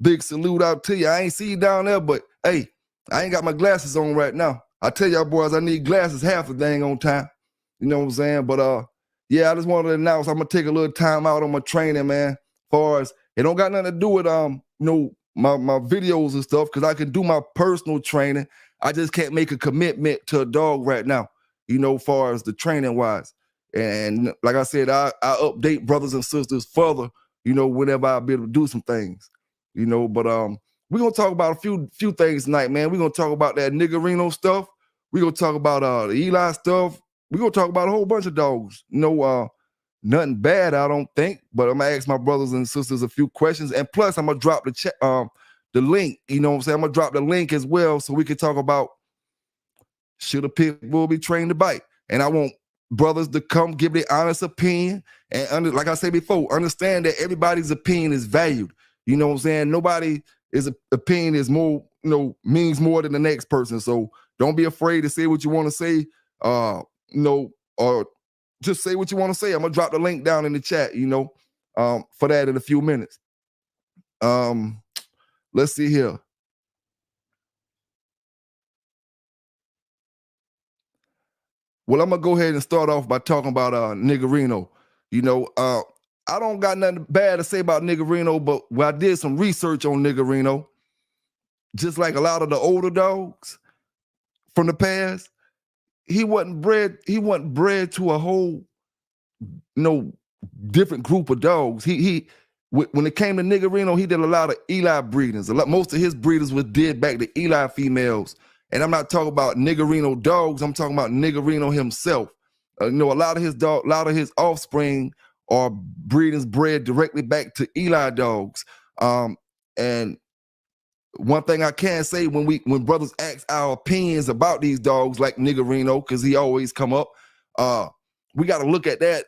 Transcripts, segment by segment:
Big salute out to you. I ain't see you down there, but hey, I ain't got my glasses on right now. I tell y'all boys, I need glasses half the dang on time. You know what I'm saying? But yeah, I just wanted to announce I'm gonna take a little time out on my training, man. Far as it don't got nothing to do with my videos and stuff, because I can do my personal training. I just can't make a commitment to a dog right now, far as the training wise. And like I said, I update brothers and sisters further, whenever I'll be able to do some things, but we're gonna talk about a few things tonight, man. We're gonna talk about that niggerino stuff. We're gonna talk about the Eli stuff. We're gonna talk about a whole bunch of dogs. Nothing bad, I don't think, but I'm gonna ask my brothers and sisters a few questions. And plus I'm gonna drop the link, you know what I'm saying? I'm gonna drop the link as well so we can talk about should a pit bull be trained to bite. And I want brothers to come give their honest opinion. And like I said before, understand that everybody's opinion is valued. You know what I'm saying? Nobody is opinion is more, means more than the next person. So don't be afraid to say what you want to say, or just say what you want to say. I'm gonna drop the link down in the chat, for that in a few minutes. Let's see here. Well, I'm gonna go ahead and start off by talking about niggerino. I don't got nothing bad to say about niggerino, but I did some research on niggerino, just like a lot of the older dogs from the past, he wasn't bred to a whole different group of dogs. When it came to niggerino, he did a lot of Eli breedings. Most of his breeders was did back to Eli females. And I'm not talking about niggerino dogs. I'm talking about niggerino himself. A lot of his offspring are breedings bred directly back to Eli dogs. And one thing I can say when brothers ask our opinions about these dogs like niggerino, because he always come up, we got to look at that,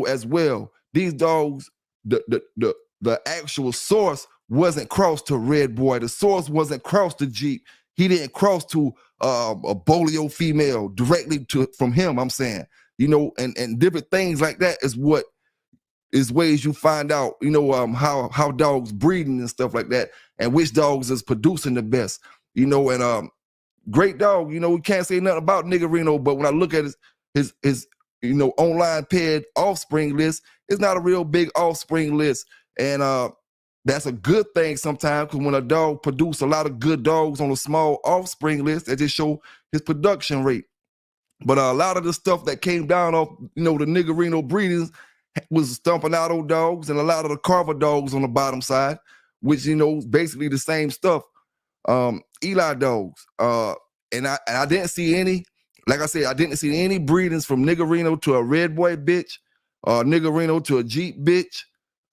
as well. These dogs, the actual source wasn't crossed to Red Boy. The source wasn't crossed to Jeep. He didn't cross to a Bolio female directly from him. I'm saying, and different things like that is ways you find out, how dogs breeding and stuff like that, and which dogs is producing the best, and great dog. We can't say nothing about niggerino, but when I look at his online paired offspring list, it's not a real big offspring list, and that's a good thing sometimes, because when a dog produce a lot of good dogs on a small offspring list, that just show his production rate. But a lot of the stuff that came down off, the niggerino breedings was stumping out old dogs and a lot of the Carver dogs on the bottom side, which, basically the same stuff. Eli dogs. And I didn't see any, like I said, I didn't see any breedings from niggerino to a Red Boy bitch, or niggerino to a Jeep bitch.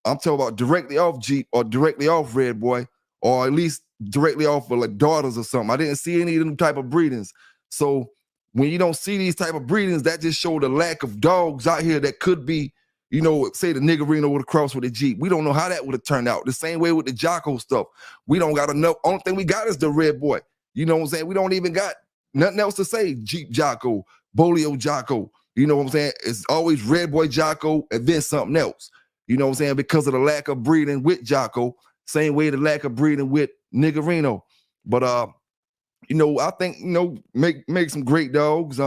I'm talking about directly off Jeep or directly off Red Boy, or at least directly off of like daughters or something. I didn't see any of them type of breedings. So when you don't see these type of breedings, that just show the lack of dogs out here that could be, say the niggerino would have crossed with a Jeep. We don't know how that would have turned out. The same way with the Jocko stuff. We don't got enough. Only thing we got is the Red Boy. You know what I'm saying? We don't even got nothing else to say. Jeep Jocko, Bolio Jocko. You know what I'm saying? It's always Red Boy Jocko and then something else. You know what I'm saying? Because of the lack of breeding with Jocko. Same way the lack of breeding with niggerino. But I think, make some great dogs.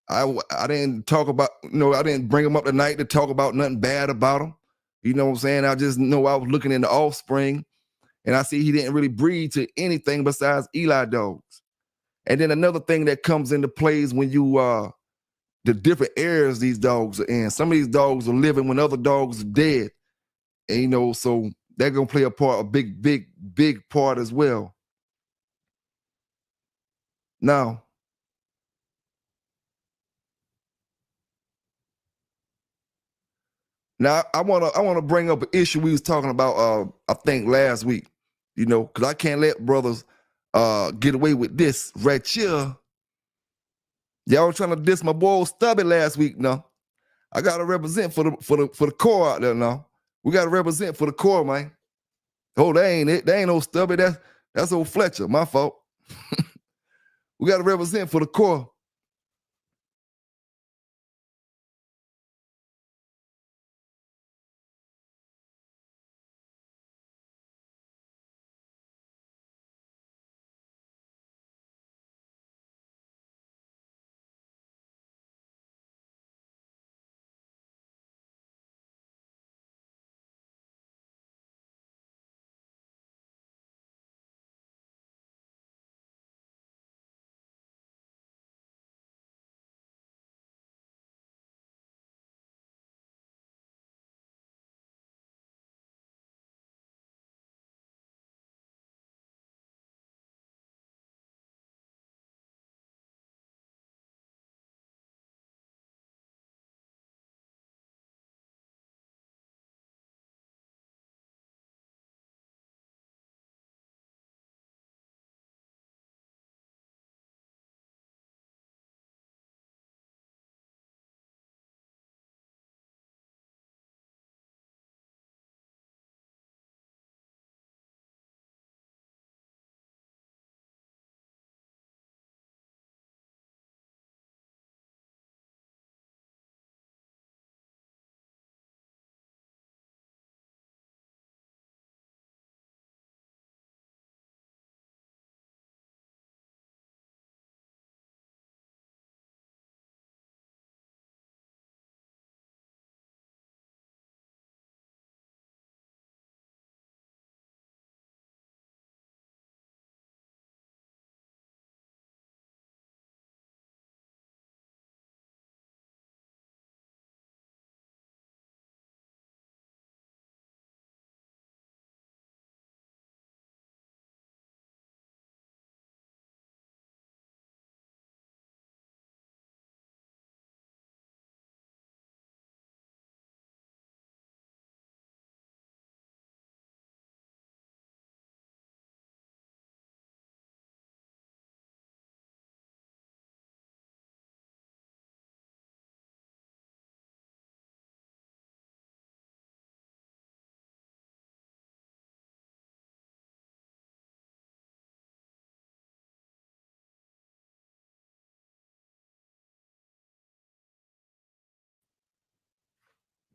I didn't talk about, I didn't bring them up tonight to talk about nothing bad about them. You know what I'm saying? I just know I was looking in the offspring and I see he didn't really breed to anything besides Eli dogs. And then another thing that comes into play is when you, the different areas these dogs are in. Some of these dogs are living when other dogs are dead. And, so they're going to play a big part as well. Now, I wanna bring up an issue we was talking about I think last week, because I can't let brothers get away with this right here. Y'all trying to diss my boy Stubby last week now. I gotta represent for the core out there now. We gotta represent for the core, man. Oh, that ain't it. That ain't no Stubby. That's old Fletcher. My fault. We gotta represent for the core.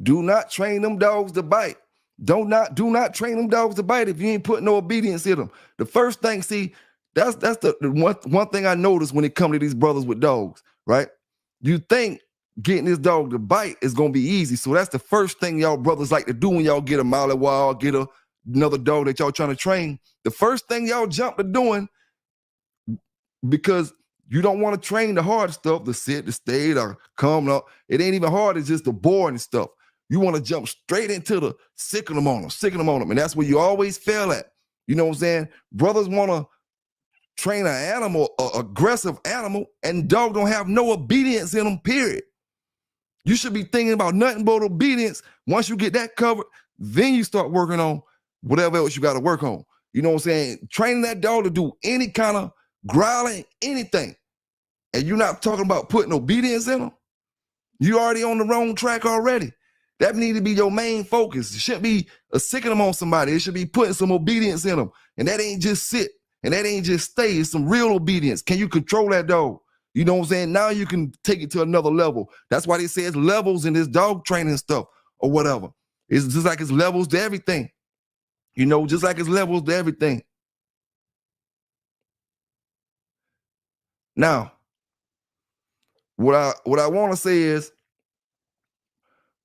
Do not train them dogs to bite. Do not train them dogs to bite if you ain't putting no obedience in them. The first thing, see, that's the one thing I noticed when it comes to these brothers with dogs, right? You think getting this dog to bite is gonna be easy. So that's the first thing y'all brothers like to do when y'all get a Molly Wild, get another dog that y'all trying to train. The first thing y'all jump to doing, because you don't want to train the hard stuff, the sit, the stay, the come up. It ain't even hard, it's just the boring stuff. You want to jump straight into the sicken them on them. And that's where you always fail at. You know what I'm saying? Brothers want to train an animal, an aggressive animal, and dog don't have no obedience in them, period. You should be thinking about nothing but obedience. Once you get that covered, then you start working on whatever else you got to work on. You know what I'm saying? Training that dog to do any kind of growling, anything. And you're not talking about putting obedience in them. You already on the wrong track already. That need to be your main focus. It shouldn't be sicking them on somebody. It should be putting some obedience in them. And that ain't just sit. And that ain't just stay. It's some real obedience. Can you control that dog? You know what I'm saying? Now you can take it to another level. That's why they say it's levels in this dog training stuff or whatever. It's just like it's levels to everything. You know, just like it's levels to everything. Now, what I want to say is,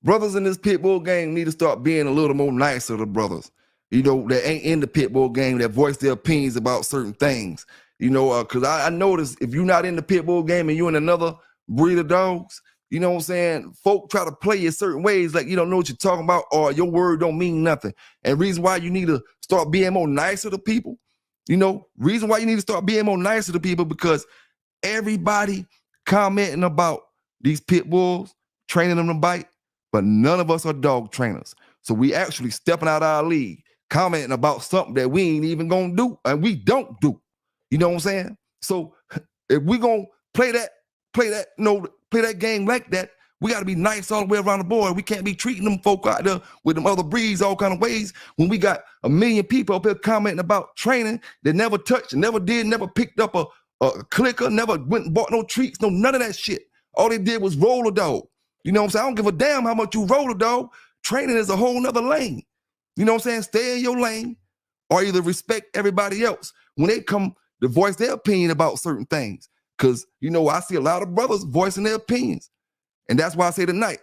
brothers in this pit bull game need to start being a little more nicer to brothers, you know, that ain't in the pit bull game, that voice their opinions about certain things, you know, because I notice if you're not in the pit bull game and you're in another breed of dogs, you know what I'm saying, folk try to play you certain ways like you don't know what you're talking about or your word don't mean nothing. And reason why you need to start being more nicer to people, you know, reason why you need to start being more nicer to people, because everybody commenting about these pit bulls, training them to bite, but none of us are dog trainers. So we actually stepping out of our league, commenting about something that we ain't even gonna do and we don't do. You know what I'm saying? So if we gonna play that game like that, we gotta be nice all the way around the board. We can't be treating them folk out there with them other breeds all kind of ways when we got a million people up here commenting about training that never touched, never did, never picked up a clicker, never went and bought no treats, no none of that shit. All they did was roll a dog. You know what I'm saying? I don't give a damn how much you roll a dog. Training is a whole nother lane. You know what I'm saying? Stay in your lane or either respect everybody else when they come to voice their opinion about certain things. Because, you know, I see a lot of brothers voicing their opinions. And that's why I say tonight,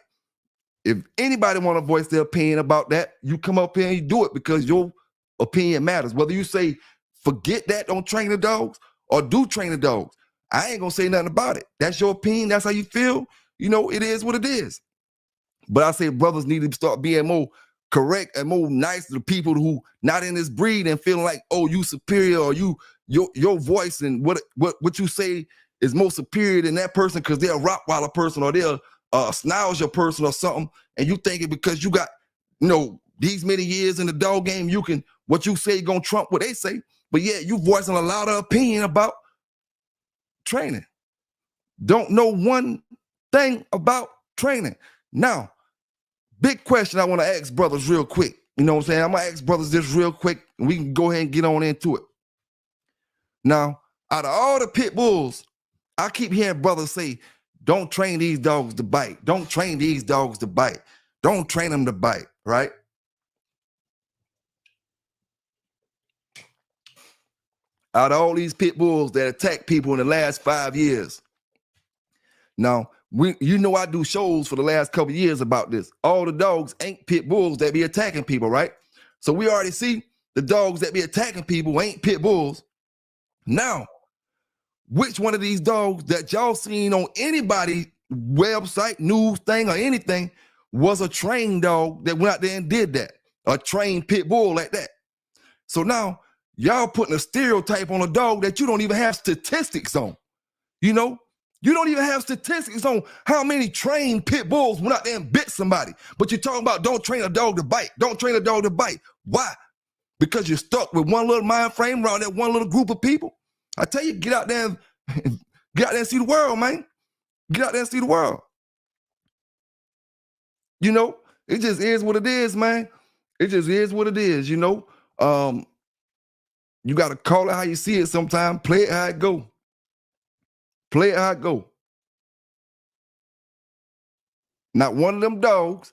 if anybody want to voice their opinion about that, you come up here and you do it because your opinion matters. Whether you say, forget that, don't train the dogs, or do train the dogs, I ain't going to say nothing about it. That's your opinion. That's how you feel. You know, it is what it is. But I say brothers need to start being more correct and more nice to the people who not in this breed and feeling like, oh, you superior, or your voice and what you say is more superior than that person because they're a Rottweiler person or they're a Schnauzer person or something. And you thinking because you got, you know, these many years in the dog game, you can, what you say gonna trump what they say. But yeah, you voicing a lot of opinion about training. Don't know one thing about training. Now, big question I want to ask brothers real quick. You know what I'm saying? I'm going to ask brothers this real quick, and we can go ahead and get on into it. Now, out of all the pit bulls, I keep hearing brothers say, don't train these dogs to bite. Don't train these dogs to bite. Don't train them to bite, right? Out of all these pit bulls that attack people in the last 5 years. Now, you know I do shows for the last couple of years about this. All the dogs ain't pit bulls that be attacking people, right? So we already see the dogs that be attacking people ain't pit bulls. Now, which one of these dogs that y'all seen on anybody's website, news thing, or anything was a trained dog that went out there and did that? A trained pit bull like that. So now, y'all putting a stereotype on a dog that you don't even have statistics on. You know? You don't even have statistics on how many trained pit bulls went out there and bit somebody. But you're talking about don't train a dog to bite. Don't train a dog to bite. Why? Because you're stuck with one little mind frame around that one little group of people. I tell you, get out there and see the world, man. Get out there and see the world. You know, it just is what it is, man. It just is what it is, you know. You got to call it how you see it sometimes. Play it how it go. Play it how it go. Not one of them dogs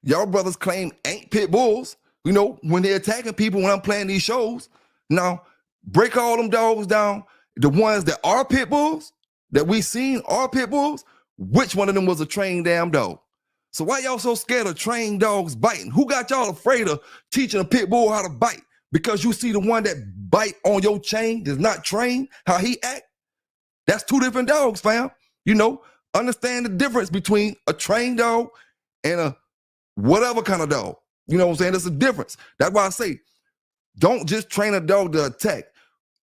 Y'all brothers claim ain't pit bulls, you know, when they're attacking people when I'm playing these shows. Now, break all them dogs down. The ones that are pit bulls, that we seen are pit bulls, which one of them was a trained damn dog? So why y'all so scared of trained dogs biting? Who got y'all afraid of teaching a pit bull how to bite? Because you see the one that bite on your chain is not trained, how he act? That's two different dogs, fam. You know, understand the difference between a trained dog and a whatever kind of dog. You know what I'm saying? There's a difference. That's why I say, don't just train a dog to attack.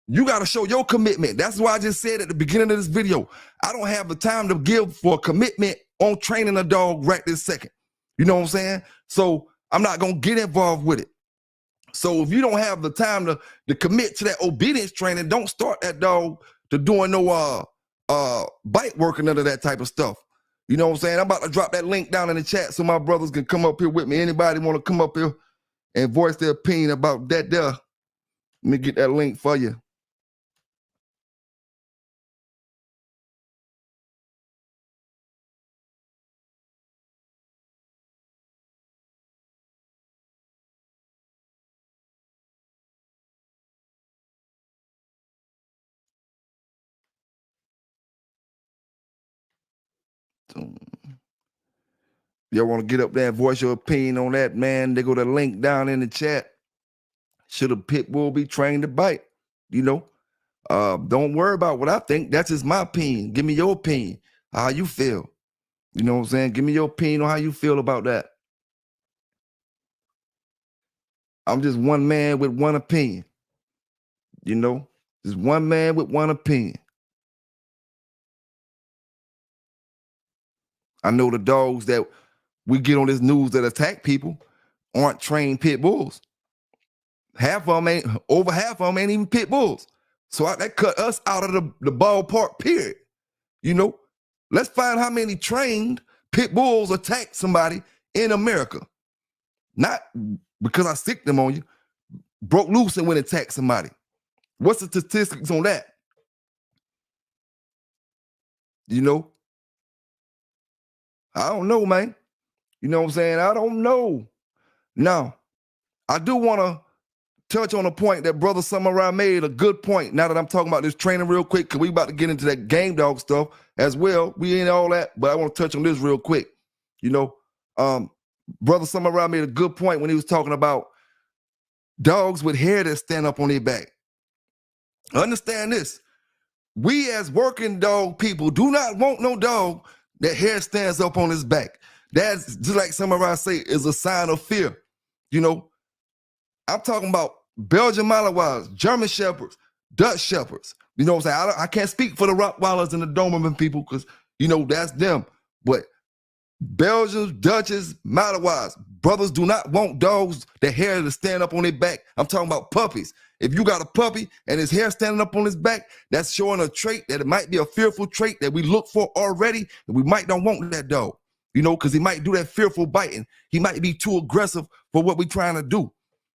You got to show your commitment. That's why I just said at the beginning of this video, I don't have the time to give for a commitment on training a dog right this second. You know what I'm saying? So I'm not going to get involved with it. So if you don't have the time to commit to that obedience training, don't start that dog to doing no bite work and none of that type of stuff. You know what I'm saying? I'm about to drop that link down in the chat so my brothers can come up here with me. Anybody want to come up here and voice their opinion about that there? Let me get that link for you. So, y'all want to get up there and voice your opinion on that, man? They go to the link down in the chat. Should a pit bull be trained to bite? You know, don't worry about what I think. That's just my opinion. Give me your opinion. How you feel? You know what I'm saying? Give me your opinion on how you feel about that. I'm just one man with one opinion. You know, just one man with one opinion. I know the dogs that we get on this news that attack people aren't trained pit bulls. Over half of them ain't even pit bulls. So that cut us out of the ballpark, period. You know, let's find how many trained pit bulls attack somebody in America. Not because I sick them on you, broke loose and went and attacked somebody. What's the statistics on that? You know, I don't know, man. You know what I'm saying? I don't know. Now, I do want to touch on a point that Brother Samurai made, a good point. Now that I'm talking about this training real quick, because we about to get into that game dog stuff as well. We ain't all that, but I want to touch on this real quick. You know, Brother Samurai made a good point when he was talking about dogs with hair that stand up on their back. Understand this. We as working dog people do not want no dog that hair stands up on his back. That's just like Samurai say, is a sign of fear. You know, I'm talking about Belgian Malinois, German Shepherds, Dutch Shepherds. You know what I'm saying? I can't speak for the Rottweilers and the Doberman people because, you know, that's them. But Belgians, Dutches, Malinois, brothers do not want dogs that hair to stand up on their back. I'm talking about puppies. If you got a puppy and his hair standing up on his back, that's showing a trait that it might be a fearful trait that we look for already, and we might not want that dog, you know, because he might do that fearful biting. He might be too aggressive for what we're trying to do,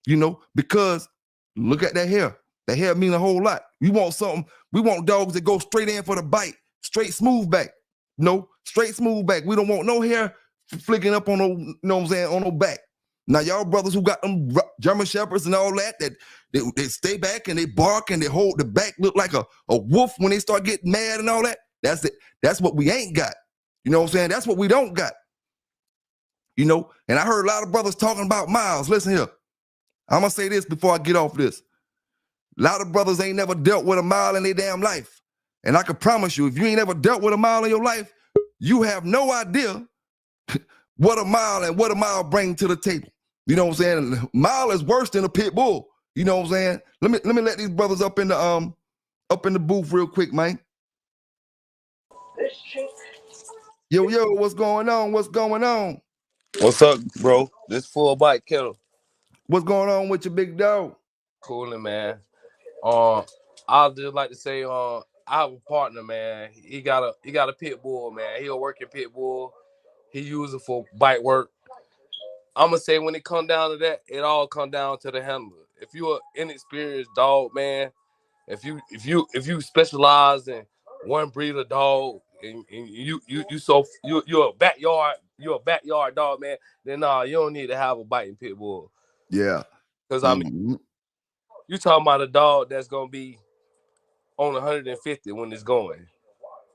you know, because look at that hair. That hair means a whole lot. We want something. We want dogs that go straight in for the bite, straight smooth back. No, straight smooth back. We don't want no hair flicking up on no, you know what I'm saying, on no back. Now, y'all brothers who got them German Shepherds and all that they stay back and they bark and they hold the back look like a wolf when they start getting mad and all that. That's it. That's what we ain't got. You know what I'm saying? That's what we don't got. You know, and I heard a lot of brothers talking about miles. Listen here. I'm going to say this before I get off this. A lot of brothers ain't never dealt with a mile in their damn life. And I can promise you, if you ain't ever dealt with a mile in your life, you have no idea what a mile bring to the table. You know what I'm saying? Mile is worse than a pit bull. You know what I'm saying? Let me let these brothers up in the booth real quick, man. Yo, what's going on? What's going on? What's up, bro? This full bite kettle. What's going on with your big dog? Coolin', man. I'd just like to say, I have a partner, man. He got a pit bull, man. He a working pit bull. He use it for bite work. I'm gonna say when it come down to that, it all come down to the handler. If you're an inexperienced dog, man, if you specialize in one breed of dog, and you're a backyard dog, man, then you don't need to have a biting pit bull. Yeah. Because I mean, you talking about a dog that's gonna be on 150 when it's going.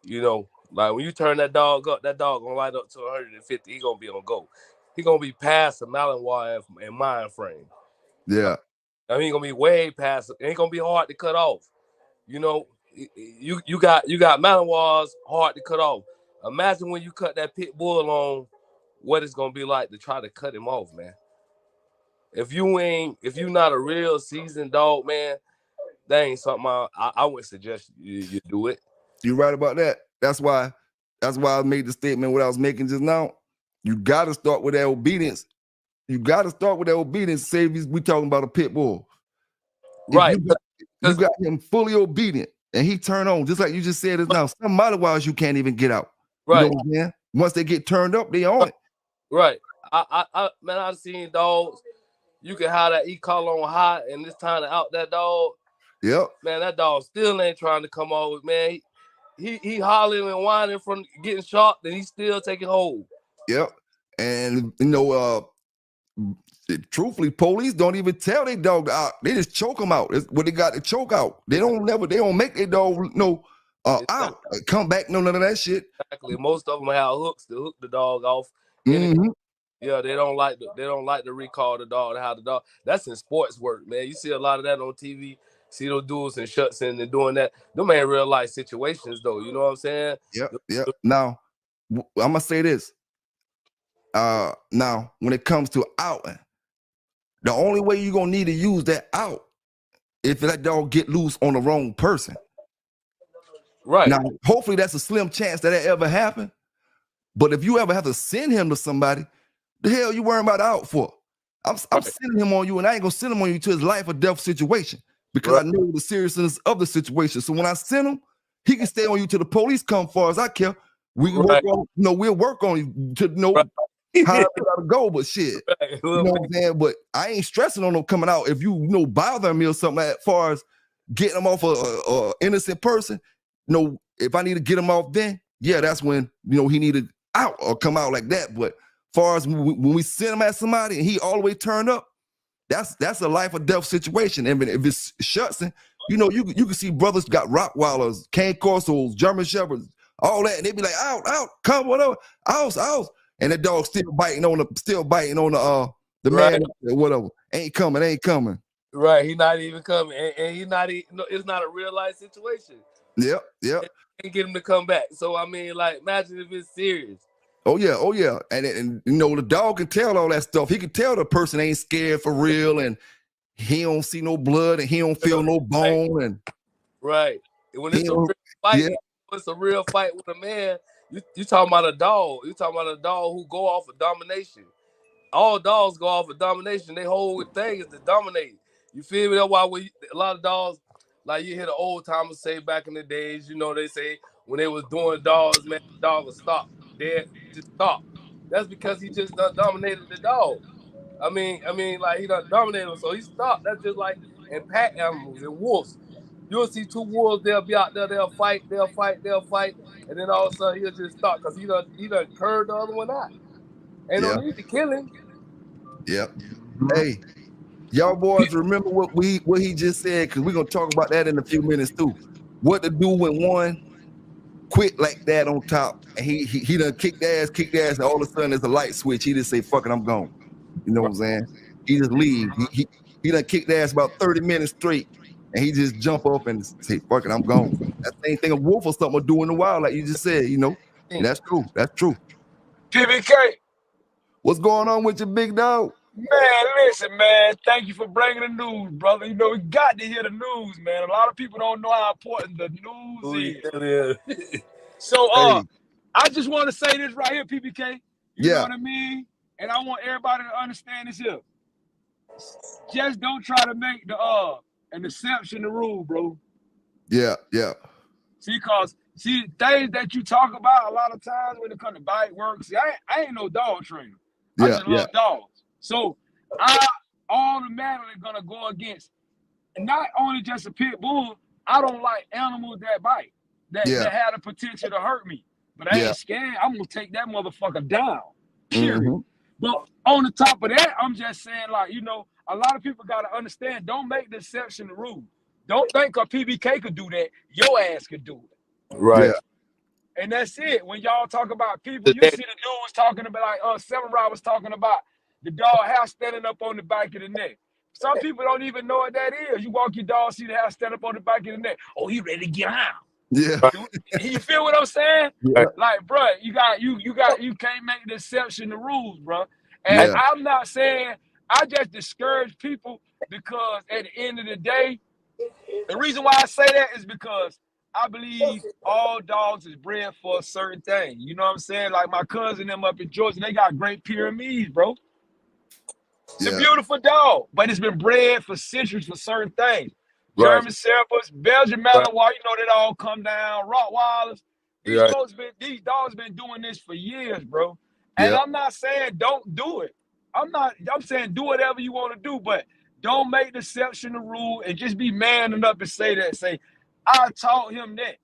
You know, like when you turn that dog up, that dog gonna light up to 150. He gonna be on go. He gonna be past the Malinois and mind frame. Yeah. I mean, he gonna be way past. It ain't gonna be hard to cut off. You know, you got Malinois hard to cut off. Imagine when you cut that pit bull on, what it's gonna be like to try to cut him off, man. If you not a real seasoned dog, man, that ain't something I would suggest you do it. You're right about that. That's why I made the statement what I was making just now. You got to start with that obedience. You got to start with that obedience. Say we talking about a pit bull. Right. You got him fully obedient and he turn on, just like you just said it now. Some Malinois you can't even get out. Right. You know what I'm saying? Once they get turned up, they on it. Right. I've seen dogs. You can have that e-collar on high and it's time to out that dog. Yep. Man, that dog still ain't trying to come over. Man, he hollering and whining from getting shot, then he's still taking hold. Yep. And you know, truthfully, police don't even tell their dog out. They just choke them out. It's what they got to choke out. They don't make their dog out. Come back, none of that shit. Exactly. Most of them have hooks to hook the dog off. Yeah, they don't like to recall the dog to have the dog. That's in sports work, man. You see a lot of that on TV. See those dudes and shuts in and doing that. Them ain't real life situations though. You know what I'm saying? Yep. Now, I'm gonna say this. Now, when it comes to outing, the only way you're gonna need to use that out if that dog get loose on the wrong person. Right. Now, hopefully that's a slim chance that ever happen. But if you ever have to send him to somebody, the hell you worrying about out for? I'm sending him on you, and I ain't gonna send him on you to his life or death situation because I know the seriousness of the situation. So when I send him, he can stay on you till the police come. Far as I care, we can work on. We'll work on you to know how it gotta go. But shit, you know what I'm saying. But I ain't stressing on them coming out. If you bother me or something, as far as getting them off a innocent person, if I need to get him off, then yeah, that's when he needed out or come out like that. But far as when we send him at somebody and he all the way turned up, that's a life or death situation. And if it's Shutson, you can see brothers got Rottweilers, Cane Corsos, German Shepherds, all that, and they be like, out, come, whatever, out, and that dog still biting on the man, whatever, ain't coming. Right, he not even coming, and he not even. It's not a real life situation. Yep. Can't get him to come back. So I mean, like, imagine if it's serious. Oh yeah, and the dog can tell all that stuff. He can tell the person ain't scared for real, and he don't see no blood, and he don't feel no bone, and right. When it's a real fight, it's a real fight with a man. You talking about a dog? You talking about a dog who go off of domination? All dogs go off of domination. Their whole thing is to dominate. You feel me? That's why a lot of dogs, like you hear the old timers say back in the days, they say when they was doing dogs, man, the dog would stop. Dead, just stop. That's because he just done dominated the dog. I mean, like he done dominated him, so he stopped. That's just like in pack animals and wolves. You'll see two wolves, they'll be out there, they'll fight, and then all of a sudden he'll just stop because he done curved the other one out. Ain't no need to kill him. Yep. Hey, y'all boys remember what he just said, because we're gonna talk about that in a few minutes too. What to do when one quit like that on top, and he done kicked ass, and all of a sudden there's a light switch. He just say, fuck it, I'm gone. You know what I'm saying? He just leave. He done kicked ass about 30 minutes straight, and he just jump up and say, fuck it, I'm gone. That same thing a wolf or something will do in the wild, like you just said, And that's true. PBK. What's going on with your big dog? Man, listen, man. Thank you for bringing the news, brother. We got to hear the news, man. A lot of people don't know how important the news is. So, I just want to say this right here, PBK. You know what I mean? And I want everybody to understand this here. Just don't try to make an exception the rule, bro. Yeah. See, things that you talk about a lot of times when it comes to bite work. See, I ain't no dog trainer. I just love dogs. So I automatically gonna go against not only just a pit bull. I don't like animals that bite, that have the potential to hurt me. But I ain't scared. I'm gonna take that motherfucker down. Period. But on the top of that, I'm just saying, like, you know, a lot of people gotta understand. Don't make the exception the rule. Don't think a PBK could do that. Your ass could do it. Right. Yeah. And that's it. When y'all talk about people, you see the dudes talking about, like, Samurai was talking about the dog house standing up on the back of the neck. Some people don't even know what that is. You walk your dog, see the house stand up on the back of the neck. Oh, he ready to get out. Yeah. You feel what I'm saying? Yeah. Like, bro, you can't make the exception the rules, bro. And I'm not saying, I just discourage people because at the end of the day, the reason why I say that is because I believe all dogs is bred for a certain thing. You know what I'm saying? Like my cousin them up in Georgia, they got great pyramids, bro. It's a beautiful dog, but it's been bred for centuries for certain things. German Shepherds, Belgian Malinois, you know, they all come down, Rottweilers. These dogs been doing this for years, bro. And I'm not saying don't do it. I'm saying do whatever you want to do, but don't make the exception the rule and just be man enough to say that. Say, I taught him that.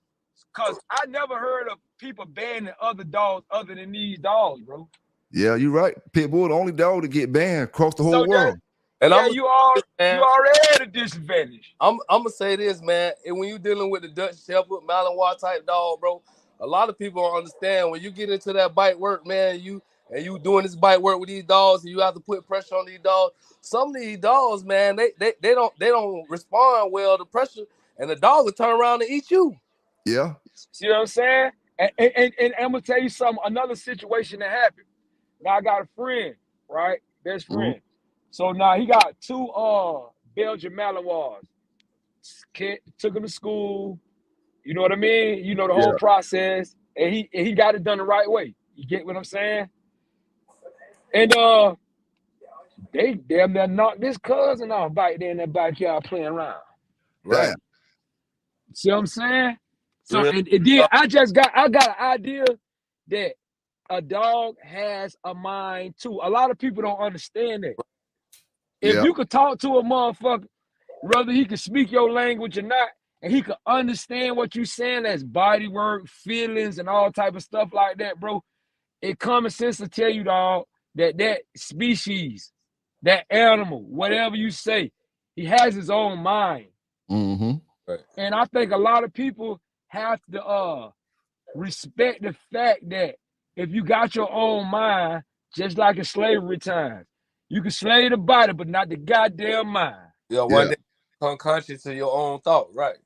Because I never heard of people banning other dogs other than these dogs, bro. Yeah, you're right. Pitbull, the only dog to get banned across the whole world. And you already at a disadvantage. I'm gonna say this, man. And when you're dealing with the Dutch Shepherd, Malinois type dog, bro, a lot of people don't understand when you get into that bite work, man. You doing this bite work with these dogs, and you have to put pressure on these dogs. Some of these dogs, man, they don't respond well to pressure, and the dog will turn around and eat you. Yeah. See what I'm saying? And I'm gonna tell you something. Another situation that happened. Now I got a friend, right? Best friend. So now he got two Belgian Malinois. Kid took him to school. You know what I mean? You know the whole process, and he got it done the right way. You get what I'm saying? And they damn near knocked this cousin off back there in that backyard playing around. Right. See what I'm saying? So and then I got an idea that a dog has a mind too. A lot of people don't understand that. If you could talk to a motherfucker, whether he can speak your language or not, and he could understand what you're saying as body work, feelings, and all type of stuff like that, bro, it common sense to tell you, dog, that species, that animal, whatever you say, he has his own mind. And I think a lot of people have to respect the fact that if you got your own mind, just like in slavery times, you can slay the body, but not the goddamn mind. One day become conscious of your own thought, right?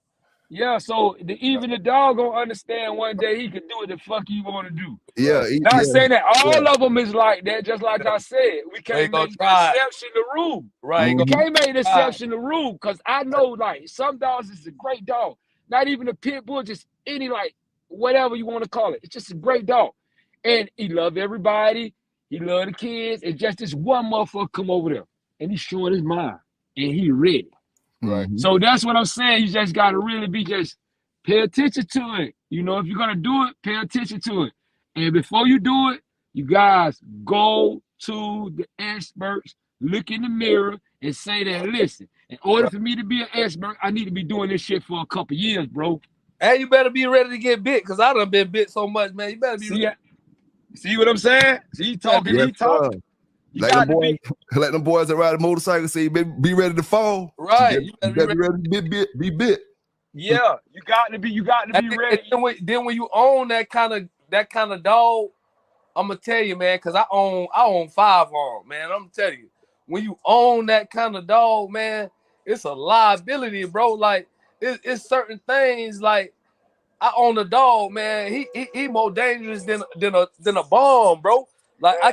Yeah, so even the dog gonna understand one day he can do what the fuck he want to do. Yeah. Not saying that all of them is like that, just like I said. We can't make the exception the rule. Right. We can't make the exception the rule, because I know, like, some dogs is a great dog. Not even a pit bull, just any, like, whatever you want to call it. It's just a great dog. And he love everybody. He love the kids. And just this one motherfucker come over there, and he's showing his mind, and he ready. Right. So that's what I'm saying. You just got to really just pay attention to it. You know, if you're going to do it, pay attention to it. And before you do it, you guys go to the experts, look in the mirror, and say that, listen, in order for me to be an expert, I need to be doing this shit for a couple years, bro. And you better be ready to get bit, because I done been bit so much, man. You better be ready. See what I'm saying? See, he talking. Let them boys that ride a motorcycle say, be ready to fall. Right. You better be ready to be bit. Yeah, you got to be ready. Then when you own that kind of dog, I'm gonna tell you, man, because I own 5 of them, man. I'm gonna tell you, when you own that kind of dog, man, it's a liability, bro. Like it's certain things. Like I own a dog, man. He more dangerous than a bomb, bro. Like I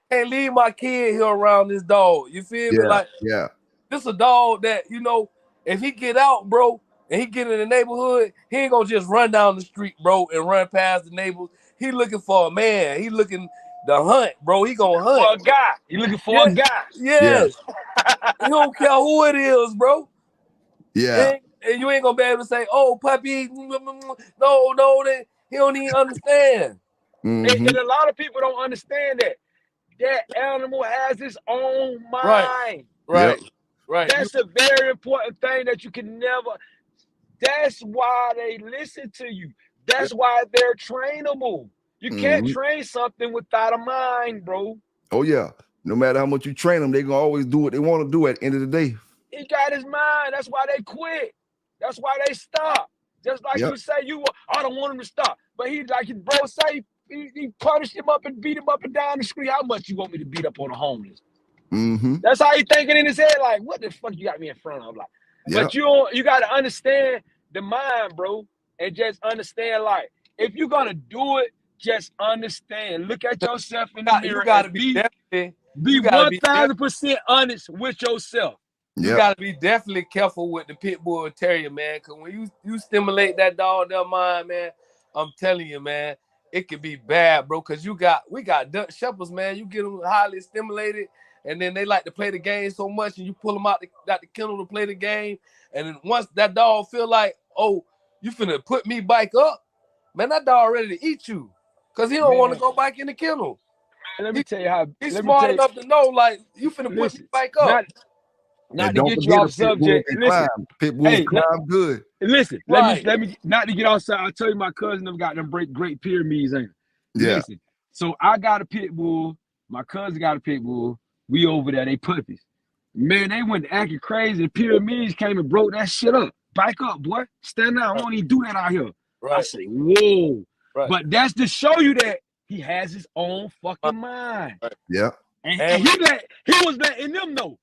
can't leave my kid here around this dog. You feel me? Like this a dog that, you know, if he get out, bro, and he get in the neighborhood, he ain't gonna just run down the street, bro, and run past the neighbors. He looking for a man. He looking to hunt, bro. He gonna hunt. For a guy. He looking for a guy. Yes. He don't care who it is, bro. Yeah. And you ain't gonna be able to say, "Oh, puppy." No, he don't even understand. And a lot of people don't understand that animal has its own mind. Right. That's a very important thing that you can never. That's why they listen to you. That's why they're trainable. You can't train something without a mind, bro. Oh yeah. No matter how much you train them, they gonna always do what they want to do at the end of the day. He got his mind. That's why they quit. That's why they stop. Just like you say, I don't want him to stop. But he, like his bro say, he punished him up and beat him up and down the street. How much you want me to beat up on the homeless? That's how he thinking in his head. Like, what the fuck you got me in front of? Like, but you got to understand the mind, bro, and just understand. Like, if you're gonna do it, just understand. Look at yourself in the mirror. You gotta be 1,000% honest with yourself. You gotta be definitely careful with the pit bull terrier, man. Cause when you stimulate that dog, their mind, man, I'm telling you, man, it could be bad, bro. Cause we got Dutch shepherds, man. You get them highly stimulated, and then they like to play the game so much, and you pull them out the kennel to play the game, and then once that dog feel like, oh, you finna put me back up, man, that dog ready to eat you, cause he don't want to go back in the kennel. And let me tell you how he's smart enough to know, like, you finna put me back up. Not to get you off subject. Listen, pit bulls climb good. Listen, let me not to get off subject. I tell you, my cousin have got them great pyramids, ain't it? Yeah. Listen, so I got a pit bull. My cousin got a pit bull. We over there, they puppies. Man, they went acting crazy. The pyramids came and broke that shit up. Back up, boy. Stand down. I won't even do that out here. Right. I say, whoa. Right. But that's to show you that he has his own fucking mind. Right. Yeah. And he was letting them know.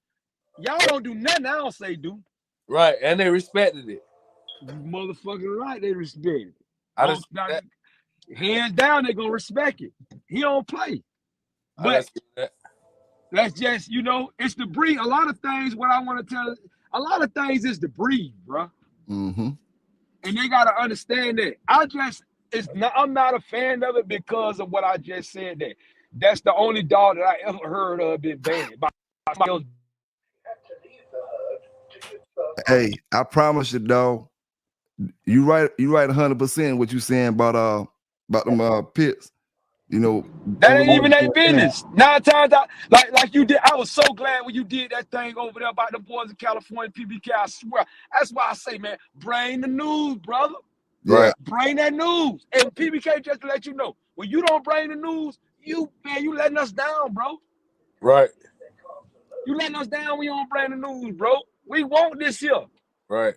Y'all don't do nothing I don't say do. Right, and they respected it. You motherfucking right, they respect it. Hands down, they gonna respect it. He don't play. But that's just, it's the breed. A lot of things, what I want to tell, a lot of things is the breed, bro. And they gotta understand that. I'm not a fan of it because of what I just said. That's the only dog that I ever heard of been banned. Hey, I promise you, dog. You right 100% what you saying about them pits. That ain't even their business. 9 times out, like you did. I was so glad when you did that thing over there about the boys in California, PBK. I swear. That's why I say, man, bring the news, brother. Right. Bring that news. And PBK, just to let you know, when you don't bring the news, you letting us down, bro. Right. You letting us down when you don't bring the news, bro. We want this here. Right.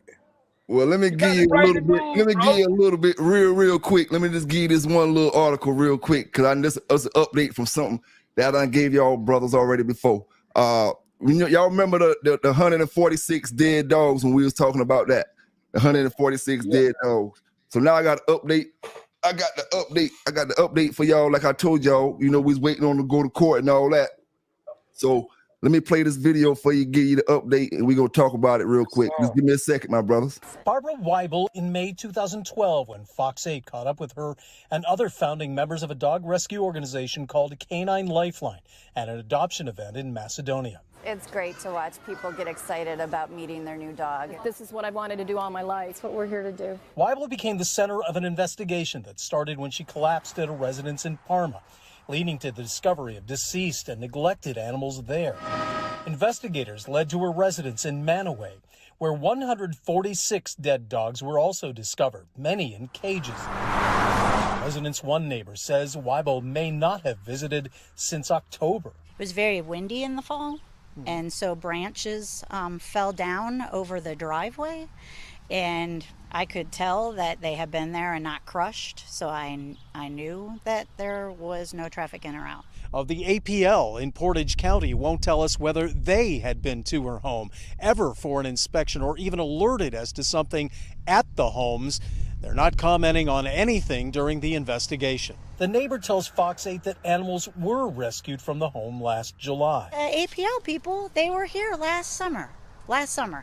Well, let me give you a little bit. Let me give you a little bit real quick. Let me just give you this one little article real quick, because I just an update from something that I gave y'all brothers already before. Y'all remember the 146 dead dogs when we was talking about that? The 146 dead dogs. So now I got an update. I got the update for y'all. Like I told y'all, we was waiting on to go to court and all that. So let me play this video for you, give you the update, and we're going to talk about it real quick. Just give me a second, my brothers. Barbara Weibel in May 2012 when Fox 8 caught up with her and other founding members of a dog rescue organization called Canine Lifeline at an adoption event in Macedonia. It's great to watch people get excited about meeting their new dog. This is what I've wanted to do all my life. It's what we're here to do. Weibel became the center of an investigation that started when she collapsed at a residence in Parma, leading to the discovery of deceased and neglected animals there. Investigators led to her residence in Manaway, where 146 dead dogs were also discovered, many in cages. Residence One neighbor says Weibel may not have visited since October. It was very windy in the fall, and so branches fell down over the driveway, and I could tell that they had been there and not crushed, so I knew that there was no traffic in or out. Of the APL in Portage County won't tell us whether they had been to her home, ever for an inspection, or even alerted as to something at the homes. They're not commenting on anything during the investigation. The neighbor tells Fox 8 that animals were rescued from the home last July. APL people, they were here last summer.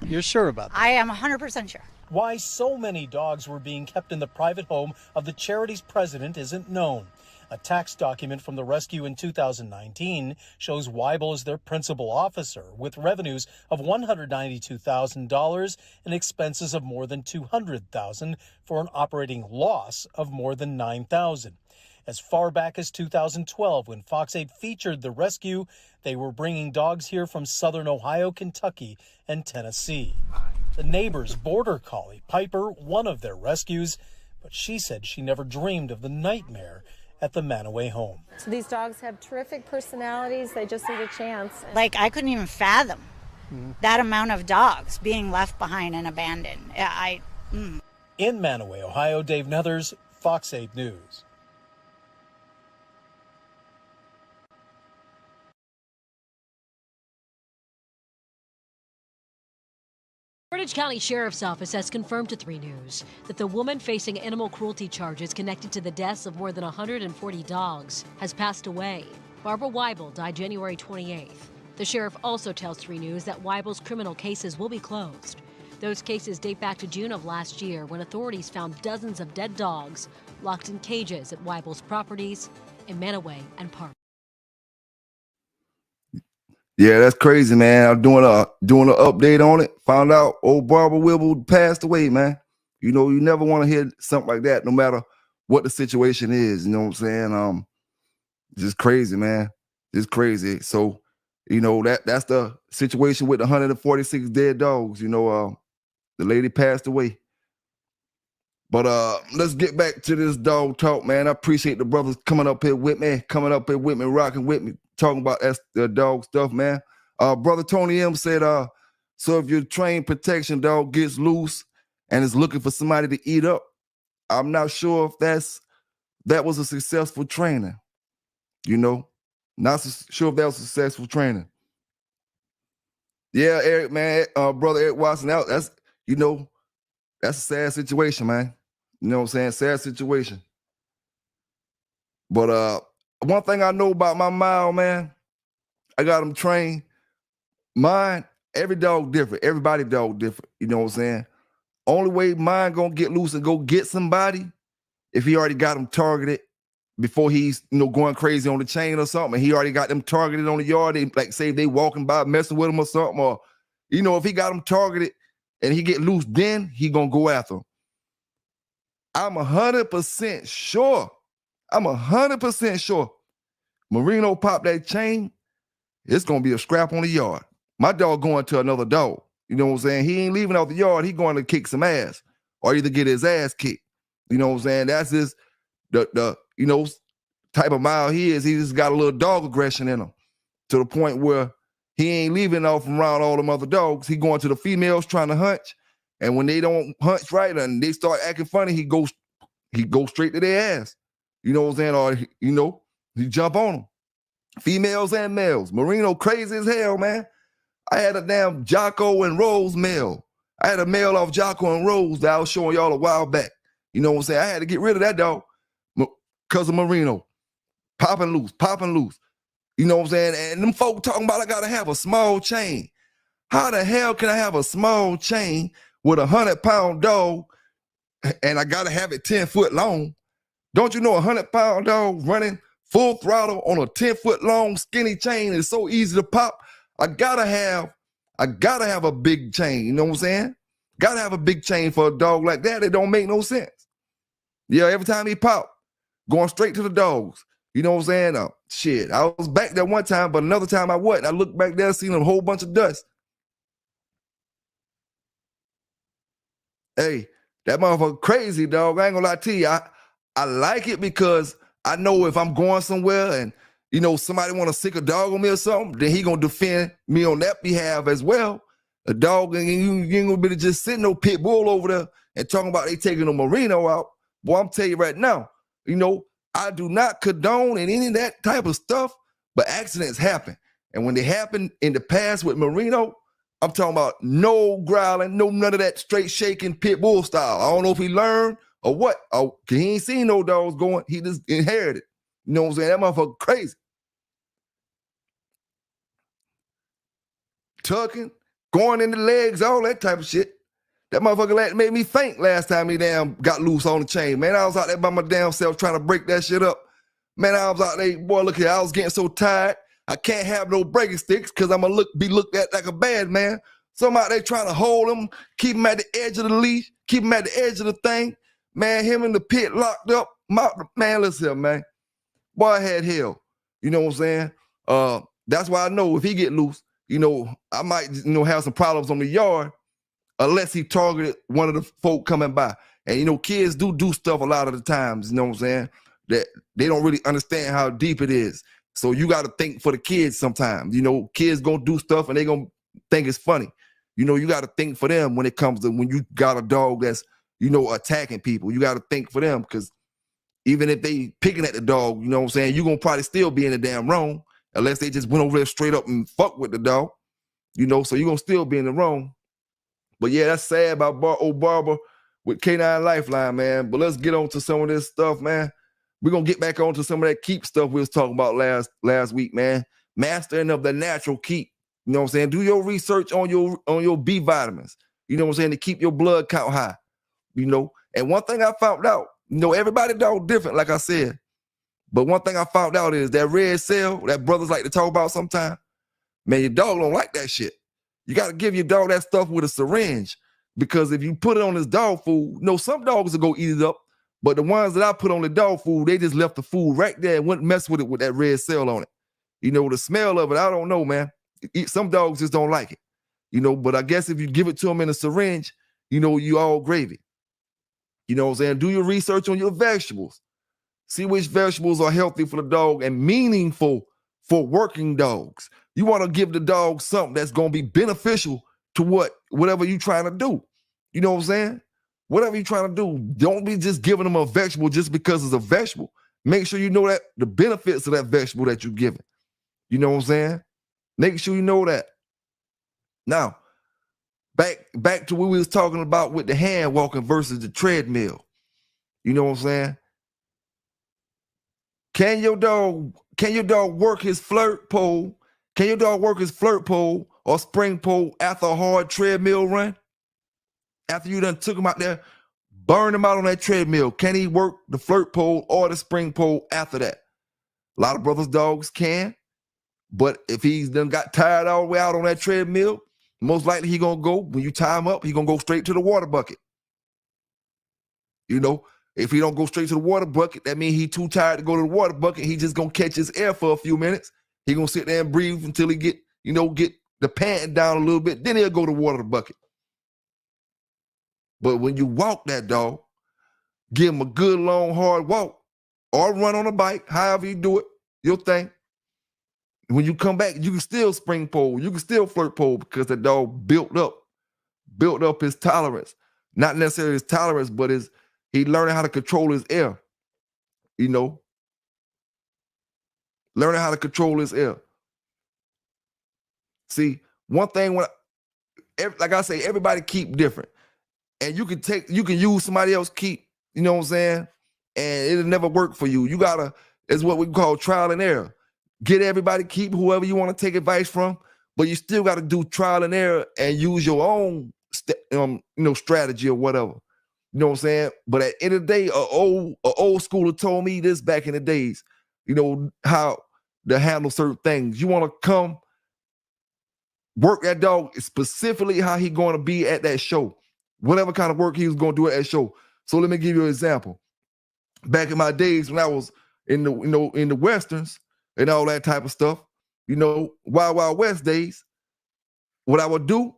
You're sure about that? I am 100% sure. Why so many dogs were being kept in the private home of the charity's president isn't known. A tax document from the rescue in 2019 shows Weibel as their principal officer, with revenues of $192,000 and expenses of more than $200,000 for an operating loss of more than $9,000. As far back as 2012, when Fox 8 featured the rescue, they were bringing dogs here from southern Ohio, Kentucky, and Tennessee. The neighbor's border collie, Piper, one of their rescues, but she said she never dreamed of the nightmare at the Manaway home. So these dogs have terrific personalities. They just need a chance. Like, I couldn't even fathom that amount of dogs being left behind and abandoned. In Manaway, Ohio, Dave Nethers, Fox 8 News. Portage County Sheriff's Office has confirmed to 3 News that the woman facing animal cruelty charges connected to the deaths of more than 140 dogs has passed away. Barbara Weibel died January 28th. The sheriff also tells 3 News that Weibel's criminal cases will be closed. Those cases date back to June of last year when authorities found dozens of dead dogs locked in cages at Weibel's properties in Manaway and Park. Yeah, that's crazy, man. I'm doing an update on it. Found out old Barbara Weibel passed away, man. You know, you never want to hear something like that, no matter what the situation is. You know what I'm saying? Just crazy, man. Just crazy. So, you know, that's the situation with the 146 dead dogs. You know, the lady passed away. But let's get back to this dog talk, man. I appreciate the brothers coming up here with me, rocking with me, talking about the dog stuff, man. Brother Tony M said, so if your trained protection dog gets loose and is looking for somebody to eat up, I'm not sure if that was a successful training. You know, not sure if that was successful training. Yeah, Eric, man, brother Eric Watson, that's a sad situation, man. You know what I'm saying? Sad situation. But one thing I know about my mile, man, I got them trained. Mine, every dog different. Everybody dog different. You know what I'm saying? Only way mine gonna get loose and go get somebody if he already got them targeted before he's going crazy on the chain or something. He already got them targeted on the yard. They, like, say if they walking by messing with him or something, or if he got them targeted and he get loose, then he gonna go after him. I'm 100% sure. I'm 100% sure. Marino pop that chain, it's gonna be a scrap on the yard. My dog going to another dog. You know what I'm saying? He ain't leaving out the yard. He going to kick some ass or either get his ass kicked. You know what I'm saying? That's just the type of mile he is. He just got a little dog aggression in him to the point where he ain't leaving off around all them other dogs. He going to the females trying to hunch. And when they don't hunch right and they start acting funny, he goes straight to their ass. You know what I'm saying? Or, he jump on them. Females and males. Marino crazy as hell, man. I had a damn Jocko and Rose male. I had a male off Jocko and Rose that I was showing y'all a while back. You know what I'm saying? I had to get rid of that dog because of Marino. Popping loose. You know what I'm saying? And them folk talking about I got to have a small chain. How the hell can I have a small chain with a 100-pound dog and I got to have it 10 foot long? Don't you know a 100-pound dog running full throttle on a 10-foot long skinny chain is so easy to pop? I gotta have a big chain. You know what I'm saying? Gotta have a big chain for a dog like that. It don't make no sense. Yeah, every time he pop, going straight to the dogs. You know what I'm saying? Shit, I was back there one time, but another time I wasn't. I looked back there, seen a whole bunch of dust. Hey, that motherfucker crazy, dog. I ain't gonna lie to you. I like it because I know if I'm going somewhere and somebody want to sick a dog on me or something, then he gonna defend me on that behalf as well. A dog, and you ain't gonna be just sitting no pit bull over there and talking about they taking a Marino out. Boy, I'm telling you right now, I do not condone any of that type of stuff, but accidents happen. And when they happen in the past with Marino, I'm talking about no growling, none of that straight shaking pit bull style. I don't know if he learned or what. He ain't seen no dogs going. He just inherited. You know what I'm saying? That motherfucker crazy. Tucking, going in the legs, all that type of shit. That motherfucker made me faint last time he damn got loose on the chain. Man, I was out there by my damn self trying to break that shit up. Man, I was out there, boy, look here, I was getting so tired. I can't have no breaking sticks because I'm going to be looked at like a bad man. So I'm out there trying to hold him, keep him at the edge of the leash, keep him at the edge of the thing. Man, him in the pit locked up. Man, listen, man. Boy, I had hell. You know what I'm saying? That's why I know if he get loose, I might, have some problems on the yard unless he targeted one of the folk coming by. And, you know, kids do stuff a lot of the times, you know what I'm saying, that they don't really understand how deep it is. So you got to think for the kids sometimes. You know, kids going to do stuff and they going to think it's funny. You know, you got to think for them when it comes to when you got a dog that's, you know, attacking people. You got to think for them because even if they picking at the dog, you know what I'm saying, you're going to probably still be in the damn wrong unless they just went over there straight up and fuck with the dog. You know, so you're going to still be in the wrong. But yeah, that's sad about old Barbara with K9 Lifeline, man. But let's get on to some of this stuff, man. We're going to get back on to some of that keep stuff we was talking about last week, man. Mastering of the natural keep. You know what I'm saying? Do your research on your B vitamins. You know what I'm saying? To keep your blood count high. You know? And one thing I found out, you know, everybody dog different, like I said. But one thing I found out is that red cell that brothers like to talk about sometimes, man, your dog don't like that shit. You got to give your dog that stuff with a syringe because if you put it on his dog food, you know, some dogs will go eat it up, but the ones that I put on the dog food, they just left the food right there and wouldn't mess with it with that red cell on it. You know, the smell of it, I don't know, man. Some dogs just don't like it, you know, but I guess if you give it to them in a syringe, you know, you all gravy. You know what I'm saying? Do your research on your vegetables. See which vegetables are healthy for the dog and meaningful for working dogs. You want to give the dog something that's going to be beneficial to whatever you're trying to do. You know what I'm saying? Whatever you're trying to do, don't be just giving them a vegetable just because it's a vegetable. Make sure you know that the benefits of that vegetable that you're giving. You know what I'm saying? Make sure you know that. Now, back to what we was talking about with the hand walking versus the treadmill. You know what I'm saying? Can your dog work his flirt pole? Can your dog work his flirt pole or spring pole after a hard treadmill run? After you done took him out there, burned him out on that treadmill, can he work the flirt pole or the spring pole after that? A lot of brothers' dogs can, but if he's done got tired all the way out on that treadmill, most likely he gonna go, when you tie him up, he gonna go straight to the water bucket. You know, if he don't go straight to the water bucket, that means he too tired to go to the water bucket. He just gonna catch his air for a few minutes. He gonna sit there and breathe until he get the panting down a little bit. Then he'll go to water bucket. But when you walk that dog, give him a good long hard walk or run on a bike, however you do it, your thing. When you come back, you can still spring pole, you can still flirt pole because the dog built up his tolerance. Not necessarily his tolerance, but he learning how to control his air. You know, learning how to control his air. See, one thing like I say, everybody keep different. And you can use somebody else keep, you know what I'm saying? And it'll never work for you. It's what we call trial and error. Get everybody keep whoever you want to take advice from, but you still got to do trial and error and use your own strategy or whatever. You know what I'm saying? But at the end of the day, a old schooler told me this back in the days, you know, how to handle certain things. You want to come work that dog specifically how he going to be at that show. Whatever kind of work he was going to do at that show. So let me give you an example. Back in my days when I was in the Westerns and all that type of stuff, you know, Wild Wild West days, what I would do,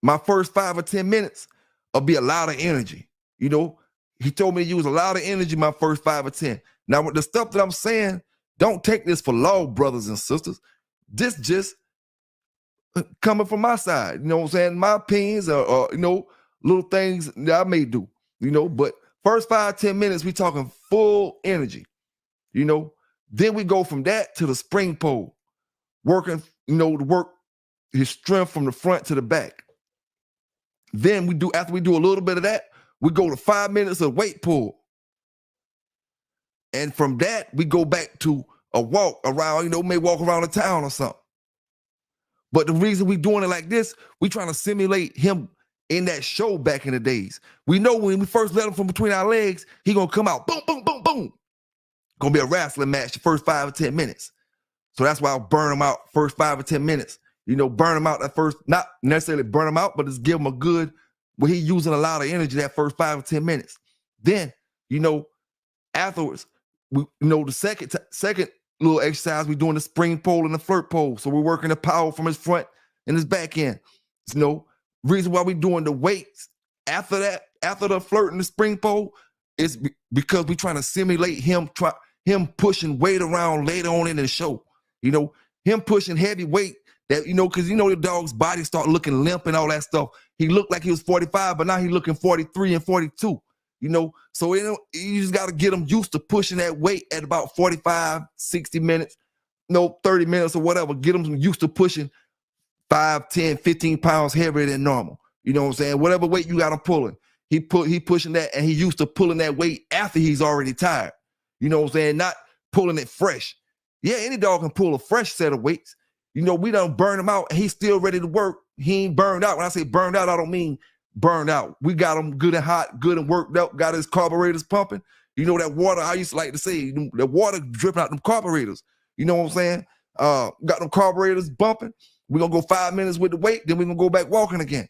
my first 5 or 10 minutes will be a lot of energy. You know, he told me to use a lot of energy my first 5 or 10. Now, with the stuff that I'm saying, don't take this for law, brothers and sisters. This just coming from my side. You know what I'm saying? My opinions are you know, little things that I may do, you know, but first 5, 10 minutes, we talking full energy, you know. Then we go from that to the spring pole, working, you know, to work his strength from the front to the back. Then after we do a little bit of that, we go to 5 minutes of weight pull. And from that, we go back to a walk around, you know, may walk around the town or something. But the reason we doing it like this, we trying to simulate him in that show back in the days. We know when we first let him from between our legs, he gonna come out, boom, boom, boom, boom. Gonna be a wrestling match the first 5 or 10 minutes. So that's why I'll burn him out first 5 or 10 minutes. You know, burn him out that first, not necessarily burn him out, but just give him a good, where he's using a lot of energy that first 5 or 10 minutes. Then, you know, afterwards, we, you know, the second little exercise, we're doing the spring pole and the flirt pole. So we're working the power from his front and his back end. You know, reason why we're doing the weights after after the flirt and the spring pole, it's because we're trying to simulate him pushing weight around later on in the show. You know, him pushing heavy weight that, you know, because you know the dog's body start looking limp and all that stuff. He looked like he was 45, but now he looking 43 and 42. You know, so you just got to get him used to pushing that weight at about 45, 60 minutes, 30 minutes or whatever. Get him used to pushing 5, 10, 15 pounds heavier than normal. You know what I'm saying? Whatever weight you got him pulling, he pushing that, and he used to pulling that weight after he's already tired. You know what I'm saying? Not pulling it fresh. Yeah, any dog can pull a fresh set of weights. You know, we done burn him out, and he's still ready to work. He ain't burned out. When I say burned out, I don't mean burned out. We got him good and hot, good and worked up, got his carburetors pumping. You know, that water, I used to like to say, the water dripping out them carburetors. You know what I'm saying? Got them carburetors bumping. We're going to go 5 minutes with the weight, then we're going to go back walking again,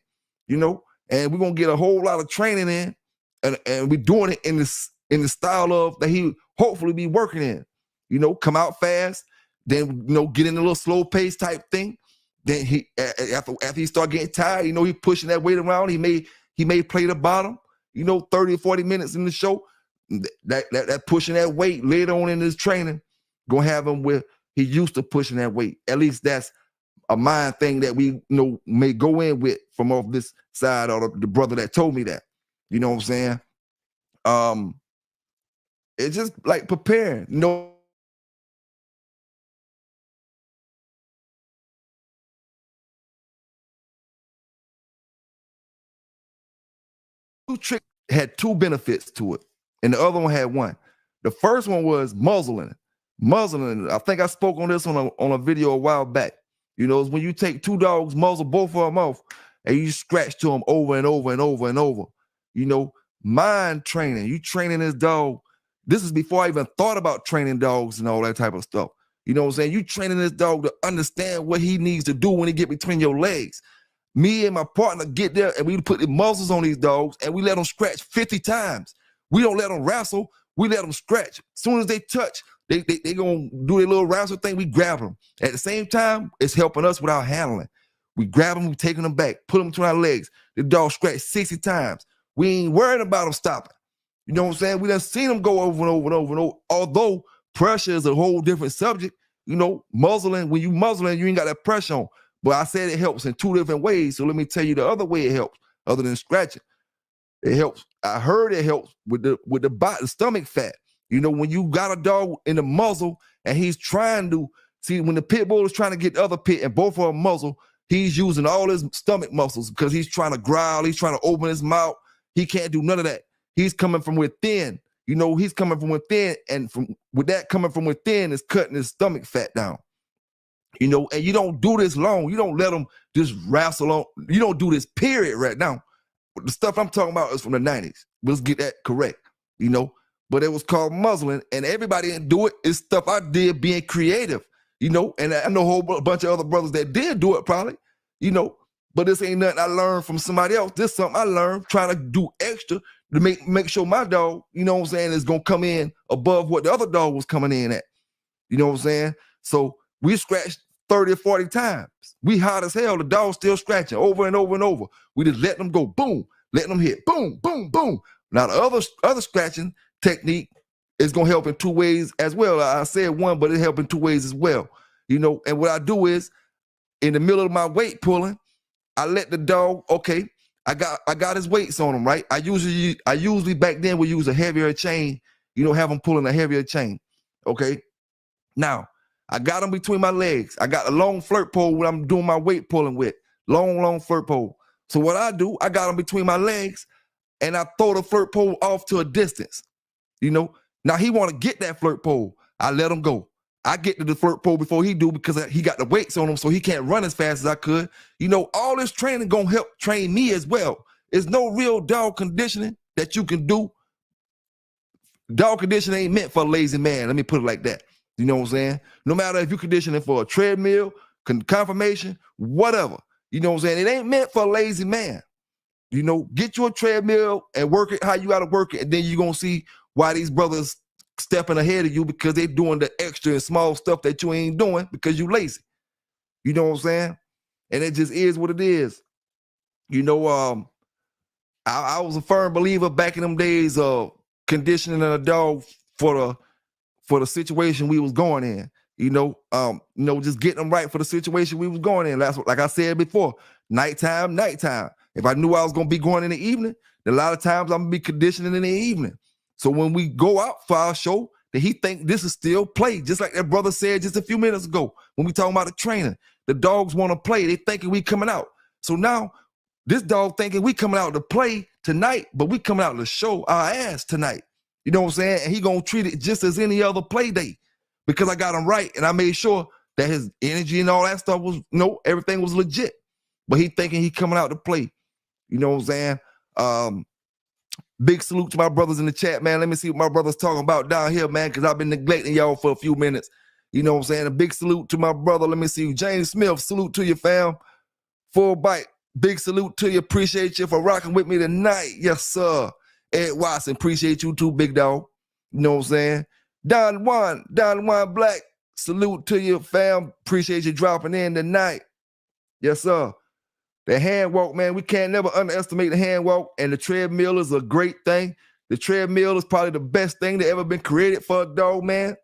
you know? And we're going to get a whole lot of training in, and we're doing it in the style of that he hopefully be working in. You know, come out fast, then, you know, get in a little slow pace type thing. Then he after he start getting tired, you know, he pushing that weight around. He may play the bottom, you know, 30 or 40 minutes in the show. That pushing that weight later on in his training, gonna have him where he used to pushing that weight. At least that's a mind thing that we, you know, may go in with from off this side, or the brother that told me that. You know what I'm saying? It's just like preparing, you know. Trick had 2 benefits to it, and the other one had 1. The first one was muzzling. I think I spoke on this on a video a while back. You know, it's when you take 2 dogs, muzzle both of them off, and you scratch to them over and over and over and over. You know, mind training. You training this dog. This is before I even thought about training dogs and all that type of stuff. You know what I'm saying? You training this dog to understand what he needs to do when he get between your legs. Me and my partner get there, and we put the muzzles on these dogs, and we let them scratch 50 times. We don't let them wrestle. We let them scratch. As soon as they touch, they going to do their little wrestle thing. We grab them. At the same time, it's helping us with our handling. We grab them, we taking them back, put them between our legs. The dog scratch 60 times. We ain't worried about them stopping. You know what I'm saying? We done seen them go over and over and over and over. Although pressure is a whole different subject, you know, muzzling, when you muzzling, you ain't got that pressure on. But I said it helps in 2 different ways. So let me tell you the other way it helps, other than scratching. It helps. I heard it helps with the stomach fat. You know, when you got a dog in the muzzle and he's trying to see, when the pit bull is trying to get the other pit and both of them muzzle, he's using all his stomach muscles because he's trying to growl. He's trying to open his mouth. He can't do none of that. He's coming from within. You know, he's coming from within, and with that coming from within is cutting his stomach fat down. You know, and you don't do this long. You don't let them just wrestle on. You don't do this period right now. The stuff I'm talking about is from the 90s. Let's get that correct, you know. But it was called muzzling, and everybody didn't do it. It's stuff I did being creative, you know. And I know a whole bunch of other brothers that did do it probably, you know. But this ain't nothing I learned from somebody else. This is something I learned trying to do extra to make sure my dog, you know what I'm saying, is going to come in above what the other dog was coming in at. You know what I'm saying? So we scratched 30 or 40 times. We hot as hell. The dog's still scratching over and over and over. We just let them go, boom, letting them hit, boom, boom, boom. Now the other scratching technique is going to help in 2 ways as well. I said 1, but it help in 2 ways as well. You know, and what I do is, in the middle of my weight pulling, I let the dog, okay, I got his weights on him, right? I usually back then would use a heavier chain, you know, have him pulling a heavier chain, okay? Now, I got him between my legs. I got a long flirt pole when I'm doing my weight pulling with. Long flirt pole. So what I do, I got him between my legs, and I throw the flirt pole off to a distance, you know? Now, he want to get that flirt pole. I let him go. I get to the flirt pole before he do because he got the weights on him, so he can't run as fast as I could. You know, all this training gonna help train me as well. There's no real dog conditioning that you can do. Dog conditioning ain't meant for a lazy man. Let me put it like that. You know what I'm saying? No matter if you're conditioning for a treadmill, confirmation, whatever. You know what I'm saying? It ain't meant for a lazy man. You know, get you a treadmill and work it how you got to work it, and then you're gonna see why these brothers stepping ahead of you, because they're doing the extra and small stuff that you ain't doing because you lazy. You know what I'm saying? And it just is what it is. You know, I was a firm believer back in them days of conditioning a dog for the situation we was going in. Just getting them right for the situation we was going in. That's what, like I said before, nighttime. If I knew I was gonna be going in the evening, then a lot of times I'm gonna be conditioning in the evening. So when we go out for our show, that he think this is still play, just like that brother said just a few minutes ago when we talking about the training. The dogs want to play. They thinking we coming out. So now this dog thinking we coming out to play tonight, but we coming out to show our ass tonight. You know what I'm saying? And he gonna treat it just as any other play day because I got him right and I made sure that his energy and all that stuff was, everything was legit. But he thinking he coming out to play. You know what I'm saying? Big salute to my brothers in the chat, man. Let me see what my brothers talking about down here, man, because I've been neglecting y'all for a few minutes. You know what I'm saying? A big salute to my brother. Let me see. James Smith, salute to you, fam. Full bite. Big salute to you. Appreciate you for rocking with me tonight. Yes, sir. Ed Watson, appreciate you too, big dog. You know what I'm saying? Don Juan Black, salute to you, fam. Appreciate you dropping in tonight. Yes, sir. The hand walk, man, we can't never underestimate the hand walk, and the treadmill is a great thing. The treadmill is probably the best thing that ever been created for a dog, man.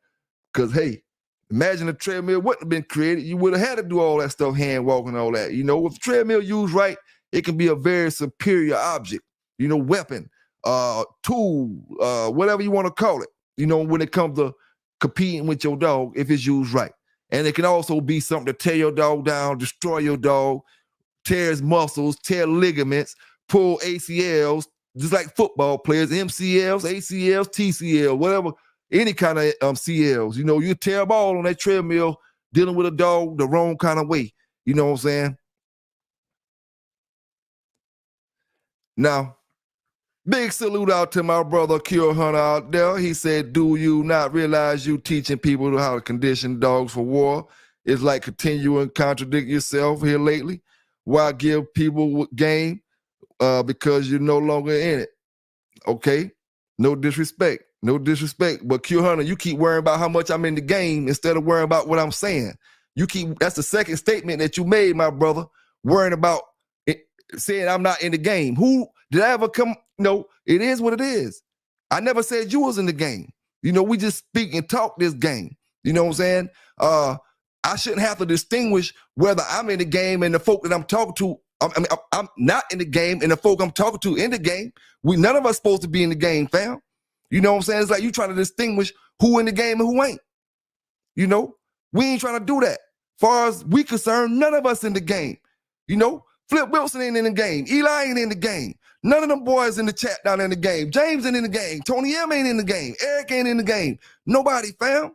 Because, hey, imagine a treadmill wouldn't have been created. You would have had to do all that stuff, hand walking and all that. If the treadmill used right, it can be a very superior object, weapon, tool, whatever you want to call it, when it comes to competing with your dog, if it's used right. And it can also be something to tear your dog down, destroy your dog, tear his muscles, tear ligaments, pull ACLs, just like football players, MCLs, ACLs, TCL, whatever, any kind of CLs. You tear a ball on that treadmill dealing with a dog the wrong kind of way. You know what I'm saying? Now, big salute out to my brother Cure Hunter out there. He said, do you not realize you teaching people how to condition dogs for war? It's like continuing to contradict yourself here lately. Why give people game? Because you're no longer in it. Okay? No disrespect. But Q Hunter, you keep worrying about how much I'm in the game instead of worrying about what I'm saying. That's the second statement that you made, my brother, worrying about saying I'm not in the game. Who did I ever come? No, it is what it is. I never said you was in the game. We just speak and talk this game. You know what I'm saying? I shouldn't have to distinguish whether I'm in the game and the folk that I'm talking to. I'm not in the game and the folk I'm talking to in the game. None of us supposed to be in the game, fam. You know what I'm saying? It's like you trying to distinguish who in the game and who ain't. We ain't trying to do that. Far as we concerned, none of us in the game. Flip Wilson ain't in the game. Eli ain't in the game. None of them boys in the chat down in the game. James ain't in the game. Tony M ain't in the game. Eric ain't in the game. Nobody, fam.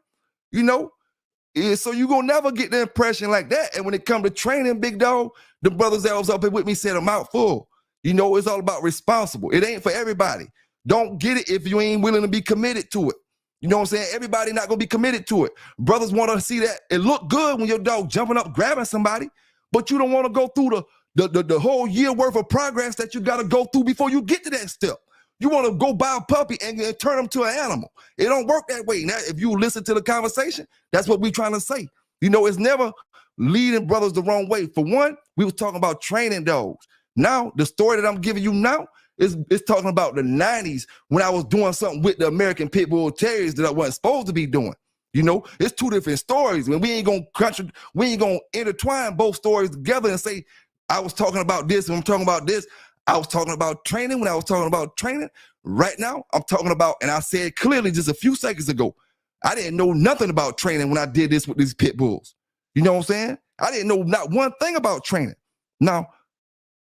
So you gonna never get the impression like that. And when it come to training, big dog, the brothers that was up here with me said a mouthful. It's all about responsible. It ain't for everybody. Don't get it if you ain't willing to be committed to it. You know what I'm saying? Everybody not gonna be committed to it. Brothers want to see that it look good when your dog jumping up, grabbing somebody, but you don't want to go through the whole year worth of progress that you got to go through before you get to that step. You want to go buy a puppy and turn them to an animal. It don't work that way. Now, if you listen to the conversation, that's what we trying to say. It's never leading brothers the wrong way. For one, we was talking about training dogs. Now, the story that I'm giving you now is talking about the 90s when I was doing something with the American Pitbull Terriers that I wasn't supposed to be doing. It's two different stories. We ain't gonna intertwine both stories together and say, I was talking about this and I'm talking about this. I was talking about training when I was talking about training. Right now, I'm talking about, and I said clearly just a few seconds ago, I didn't know nothing about training when I did this with these pit bulls. You know what I'm saying? I didn't know not one thing about training. Now,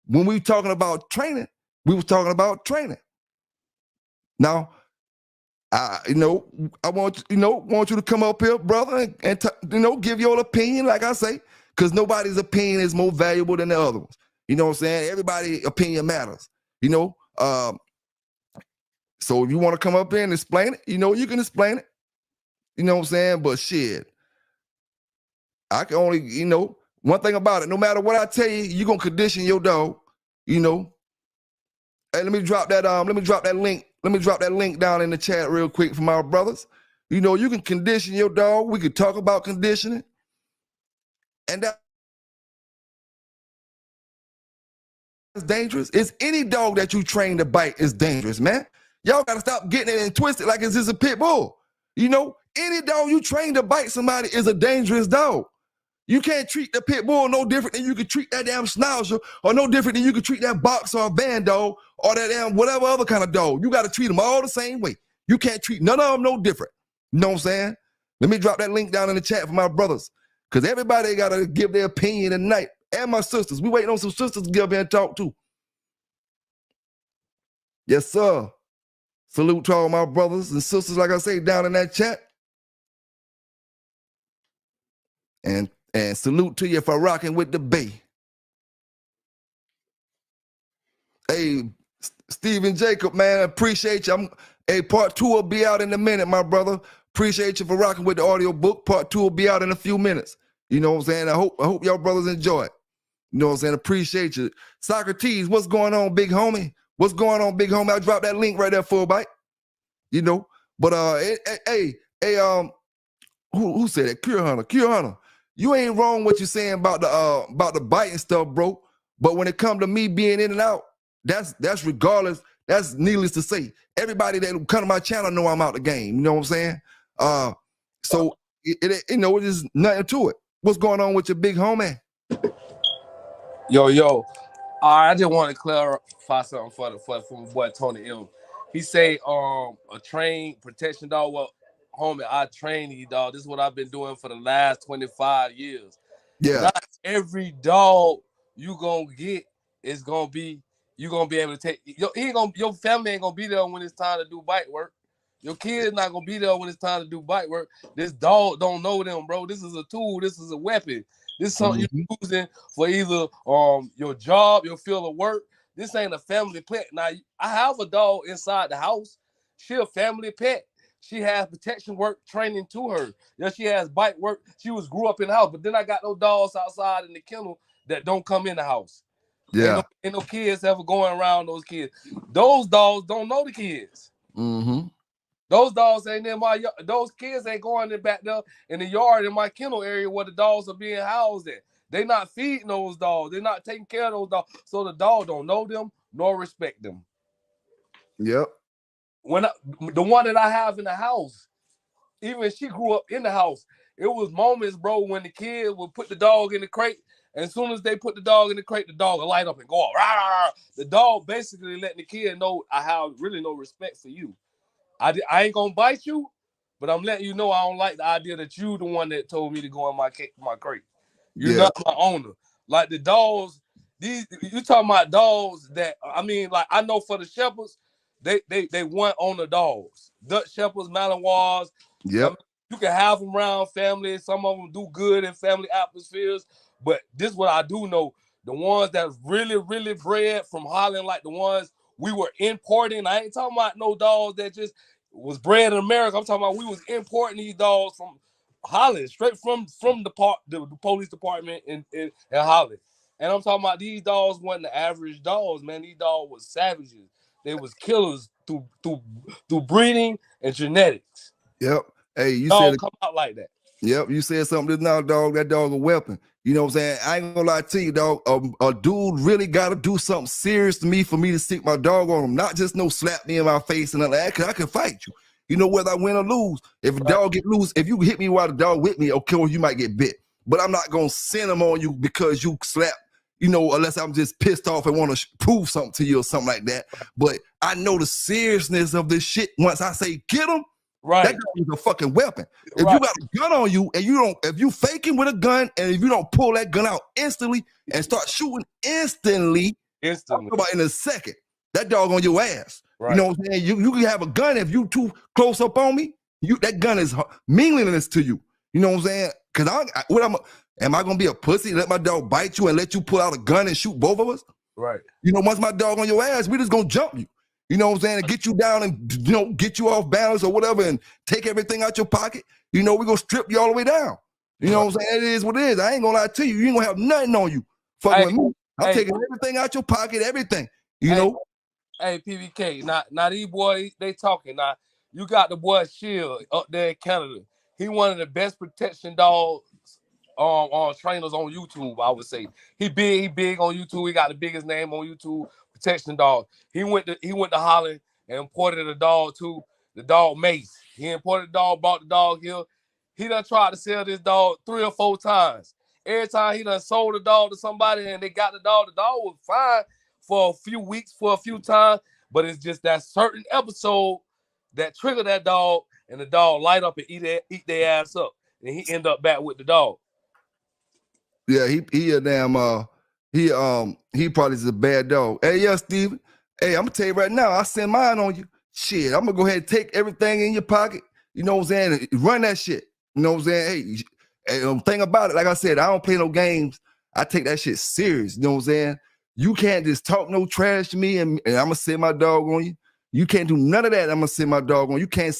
when we talking about training, we was talking about training. Now, I want you to come up here, brother, and give your opinion, like I say, because nobody's opinion is more valuable than the other ones. You know what I'm saying? Everybody's opinion matters, So if you want to come up here and explain it, you can explain it. You know what I'm saying? But shit, I can only, one thing about it, no matter what I tell you, you're going to condition your dog, Hey, let me drop that link. Let me drop that link down in the chat real quick for my brothers. You can condition your dog. We could talk about conditioning. And is dangerous. It's any dog that you train to bite is dangerous, man. Y'all got to stop getting it and twist it like it's just a pit bull. You know, any dog you train to bite somebody is a dangerous dog. You can't treat the pit bull no different than you could treat that damn schnauzer, or no different than you could treat that boxer or band dog or that damn whatever other kind of dog. You got to treat them all the same way. You can't treat none of them no different. You know what I'm saying? Let me drop that link down in the chat for my brothers, because everybody got to give their opinion tonight. And my sisters. We waiting on some sisters to get up here and talk too. Yes, sir. Salute to all my brothers and sisters, like I say, down in that chat. And salute to you for rocking with the Bay. Hey, Stephen Jacob, man, appreciate you. Part 2 will be out in a minute, my brother. Appreciate you for rocking with the audio book. Part 2 will be out in a few minutes. You know what I'm saying? I hope y'all brothers enjoy it. You know what I'm saying? Appreciate you. Socrates, what's going on, big homie? What's going on, big homie? I dropped that link right there, full bite. You know, but who said that? Cure Hunter. You ain't wrong what you're saying about the biting stuff, bro. But when it comes to me being in and out, that's regardless. That's needless to say. Everybody that come to my channel know I'm out the game. You know what I'm saying? So it is nothing to it. What's going on with your big homie? Yo. I just want to clarify something for my boy Tony M. He say a trained protection dog. Well, homie, I train these dogs. This is what I've been doing for the last 25 years. Yeah. Not every dog you gonna get is gonna be able to take. Your family ain't gonna be there when it's time to do bite work. Your kid's not gonna be there when it's time to do bite work. This dog don't know them, bro. This is a tool. This is a weapon. This is something you're using for either your job, your field of work. This ain't a family pet. Now, I have a dog inside the house. She a family pet. She has protection work training to her. Yeah, she has bite work. She grew up in the house. But then I got those dogs outside in the kennel that don't come in the house. Yeah. Ain't no kids ever going around those kids. Those dogs don't know the kids. Mm-hmm. Those dogs ain't in my. Those kids ain't going in back there in the yard in my kennel area where the dogs are being housed at. They not feeding those dogs. They're not taking care of those dogs. So the dog don't know them nor respect them. Yep. The one that I have in the house, even she grew up in the house. It was moments, bro, when the kid would put the dog in the crate. And as soon as they put the dog in the crate, the dog will light up and go off. Rah, rah, rah. The dog basically letting the kid know I have really no respect for you. I ain't gonna bite you, but I'm letting you know I don't like the idea that you the one that told me to go in my crate. You're not my owner. Like the dogs, you talking about dogs that like I know for the shepherds, they want owner dogs. Dutch shepherds, Malinois. Yep. You can have them around family. Some of them do good in family atmospheres. But this is what I do know: the ones that really, really bred from Holland, like the ones we were importing. I ain't talking about no dogs that just was bred in America. I'm talking about we was importing these dogs from Holland, straight from the police department in Holland. And I'm talking about these dogs wasn't the average dogs, man. These dogs was savages. They was killers through breeding and genetics. Yep. Hey, you dogs said come out like that. Yep, you said something just now, dog. That dog a weapon. You know what I'm saying? I ain't gonna lie to you, dog. A dude really got to do something serious to me for me to stick my dog on him. Not just no slap me in my face and all that, because I can fight you. You know, whether I win or lose. If a dog get loose, if you hit me while the dog with me, okay, well, you might get bit. But I'm not gonna send him on you because you slap, you know, unless I'm just pissed off and want to prove something to you or something like that. But I know the seriousness of this shit. Once I say get him, right, that gun is a fucking weapon. If you got a gun on you and if you faking with a gun and if you don't pull that gun out instantly and start shooting instantly, about in a second, that dog on your ass. Right. You know what I'm saying? You can have a gun if you too close up on me. That gun is meaningless to you. You know what I'm saying? Because am I gonna be a pussy and let my dog bite you and let you pull out a gun and shoot both of us? Right. You know, once my dog on your ass, we just gonna jump you. You know what I'm saying? And get you down and, you know, get you off balance or whatever and take everything out your pocket. You know, we're going to strip you all the way down. You know what I'm saying? It is what it is. I ain't going to lie to you. You ain't going to have nothing on you. Fucking with me. I'm taking everything out your pocket, everything. You know? Hey, PBK, now these boys, they talking. Now, you got the boy Shield up there in Canada. He one of the best protection dogs trainers on YouTube. I would say he big on YouTube. He got the biggest name on YouTube. Protection dog. He went to Holland and imported a dog too. The dog Mace. He imported the dog, bought the dog here. He done tried to sell this dog 3 or 4 times. Every time he done sold the dog to somebody and they got the dog was fine for a few weeks, for a few times. But it's just that certain episode that triggered that dog, and the dog light up and eat their ass up, and he end up back with the dog. Yeah, he a damn he probably is a bad dog. Hey, yeah, Steven. Hey, I'm gonna tell you right now, I send mine on you. Shit, I'm gonna go ahead and take everything in your pocket. You know what I'm saying? Run that shit. You know what I'm saying? Hey, thing about it, like I said, I don't play no games. I take that shit serious. You know what I'm saying? You can't just talk no trash to me and I'm gonna send my dog on you. You can't do none of that. I'm gonna send my dog on you. Can't.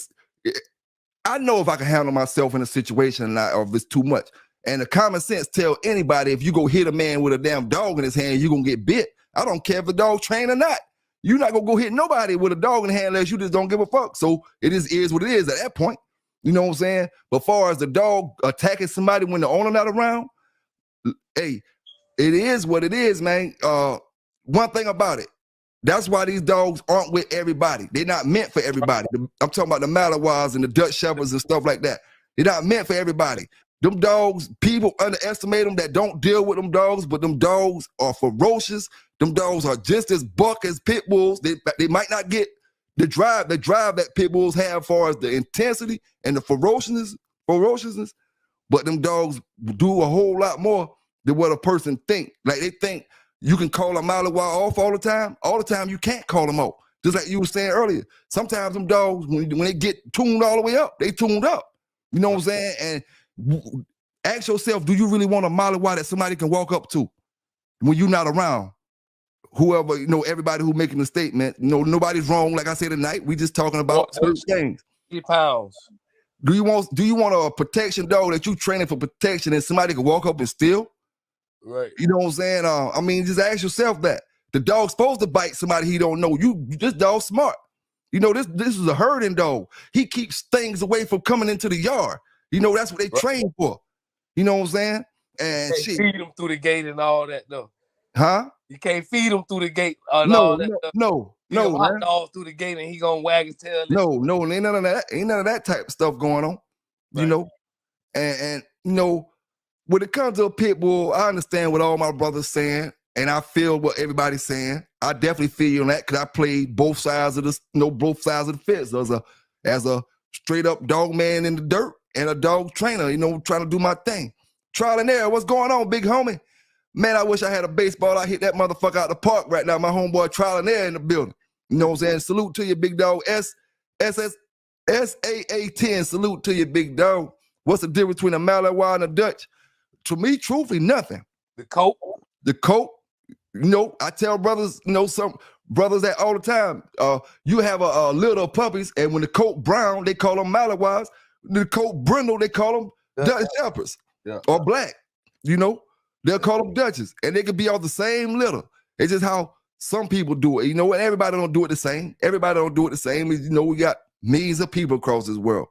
I know if I can handle myself in a situation or if it's too much. And the common sense tell anybody if you go hit a man with a damn dog in his hand, you're gonna get bit. I don't care if the dog trained or not. You're not gonna go hit nobody with a dog in the hand unless you just don't give a fuck. So it is what it is at that point. You know what I'm saying? But far as the dog attacking somebody when the owner not around, hey, it is what it is, man. One thing about it, that's why these dogs aren't with everybody. They're not meant for everybody. I'm talking about the Malinois and the Dutch Shepherds and stuff like that. They're not meant for everybody. Them dogs, people underestimate them that don't deal with them dogs, but them dogs are ferocious. Them dogs are just as buck as pit bulls. They might not get the drive that pit bulls have, as far as the intensity and the ferociousness, but them dogs do a whole lot more than what a person think. Like they think you can call a Malinois off all the time. All the time you can't call them off. Just like you were saying earlier. Sometimes them dogs, when they get tuned all the way up, they tuned up. You know what I'm saying? And ask yourself, do you really want a Malinois that somebody can walk up to when you're not around? Whoever, everybody who making a statement, nobody's wrong. Like I said tonight, we just talking about certain things. 50 pounds. Do you want a protection dog that you training for protection and somebody can walk up and steal? Right. You know what I'm saying? I mean, just ask yourself that. The dog's supposed to bite somebody he don't know. This dog's smart. This is a herding dog. He keeps things away from coming into the yard. That's what they train for. You know what I'm saying? And you can't feed them through the gate and all that, though. Huh? You can't feed him through the gate and all that. No, hot dogs through the gate and he gonna wag his tail. No, ain't none of that. Ain't none of that type of stuff going on. Right. And when it comes to a pit bull, I understand what all my brothers saying, and I feel what everybody's saying. I definitely feel you on that because I played both sides of both sides of the fence as a straight up dog man in the dirt and a dog trainer. Trying to do my thing. Trial and error. What's going on, big homie? Man, I wish I had a baseball. I hit that motherfucker out the park right now. My homeboy Trial and Error in the building. You know what I'm saying? Salute to you, big dog. SAA10. Salute to you, big dog. What's the difference between a Malinois and a Dutch? To me, truthfully, nothing. The coat. I tell brothers, some brothers that all the time. You have a litter of puppies, and when the coat brown, they call them Malinois. The coat brindle, they call them Dutch Shepherds or black. They'll call them Dutches, and they could be all the same litter. It's just how some people do it. And everybody don't do it the same. Everybody don't do it the same. We got millions of people across this world.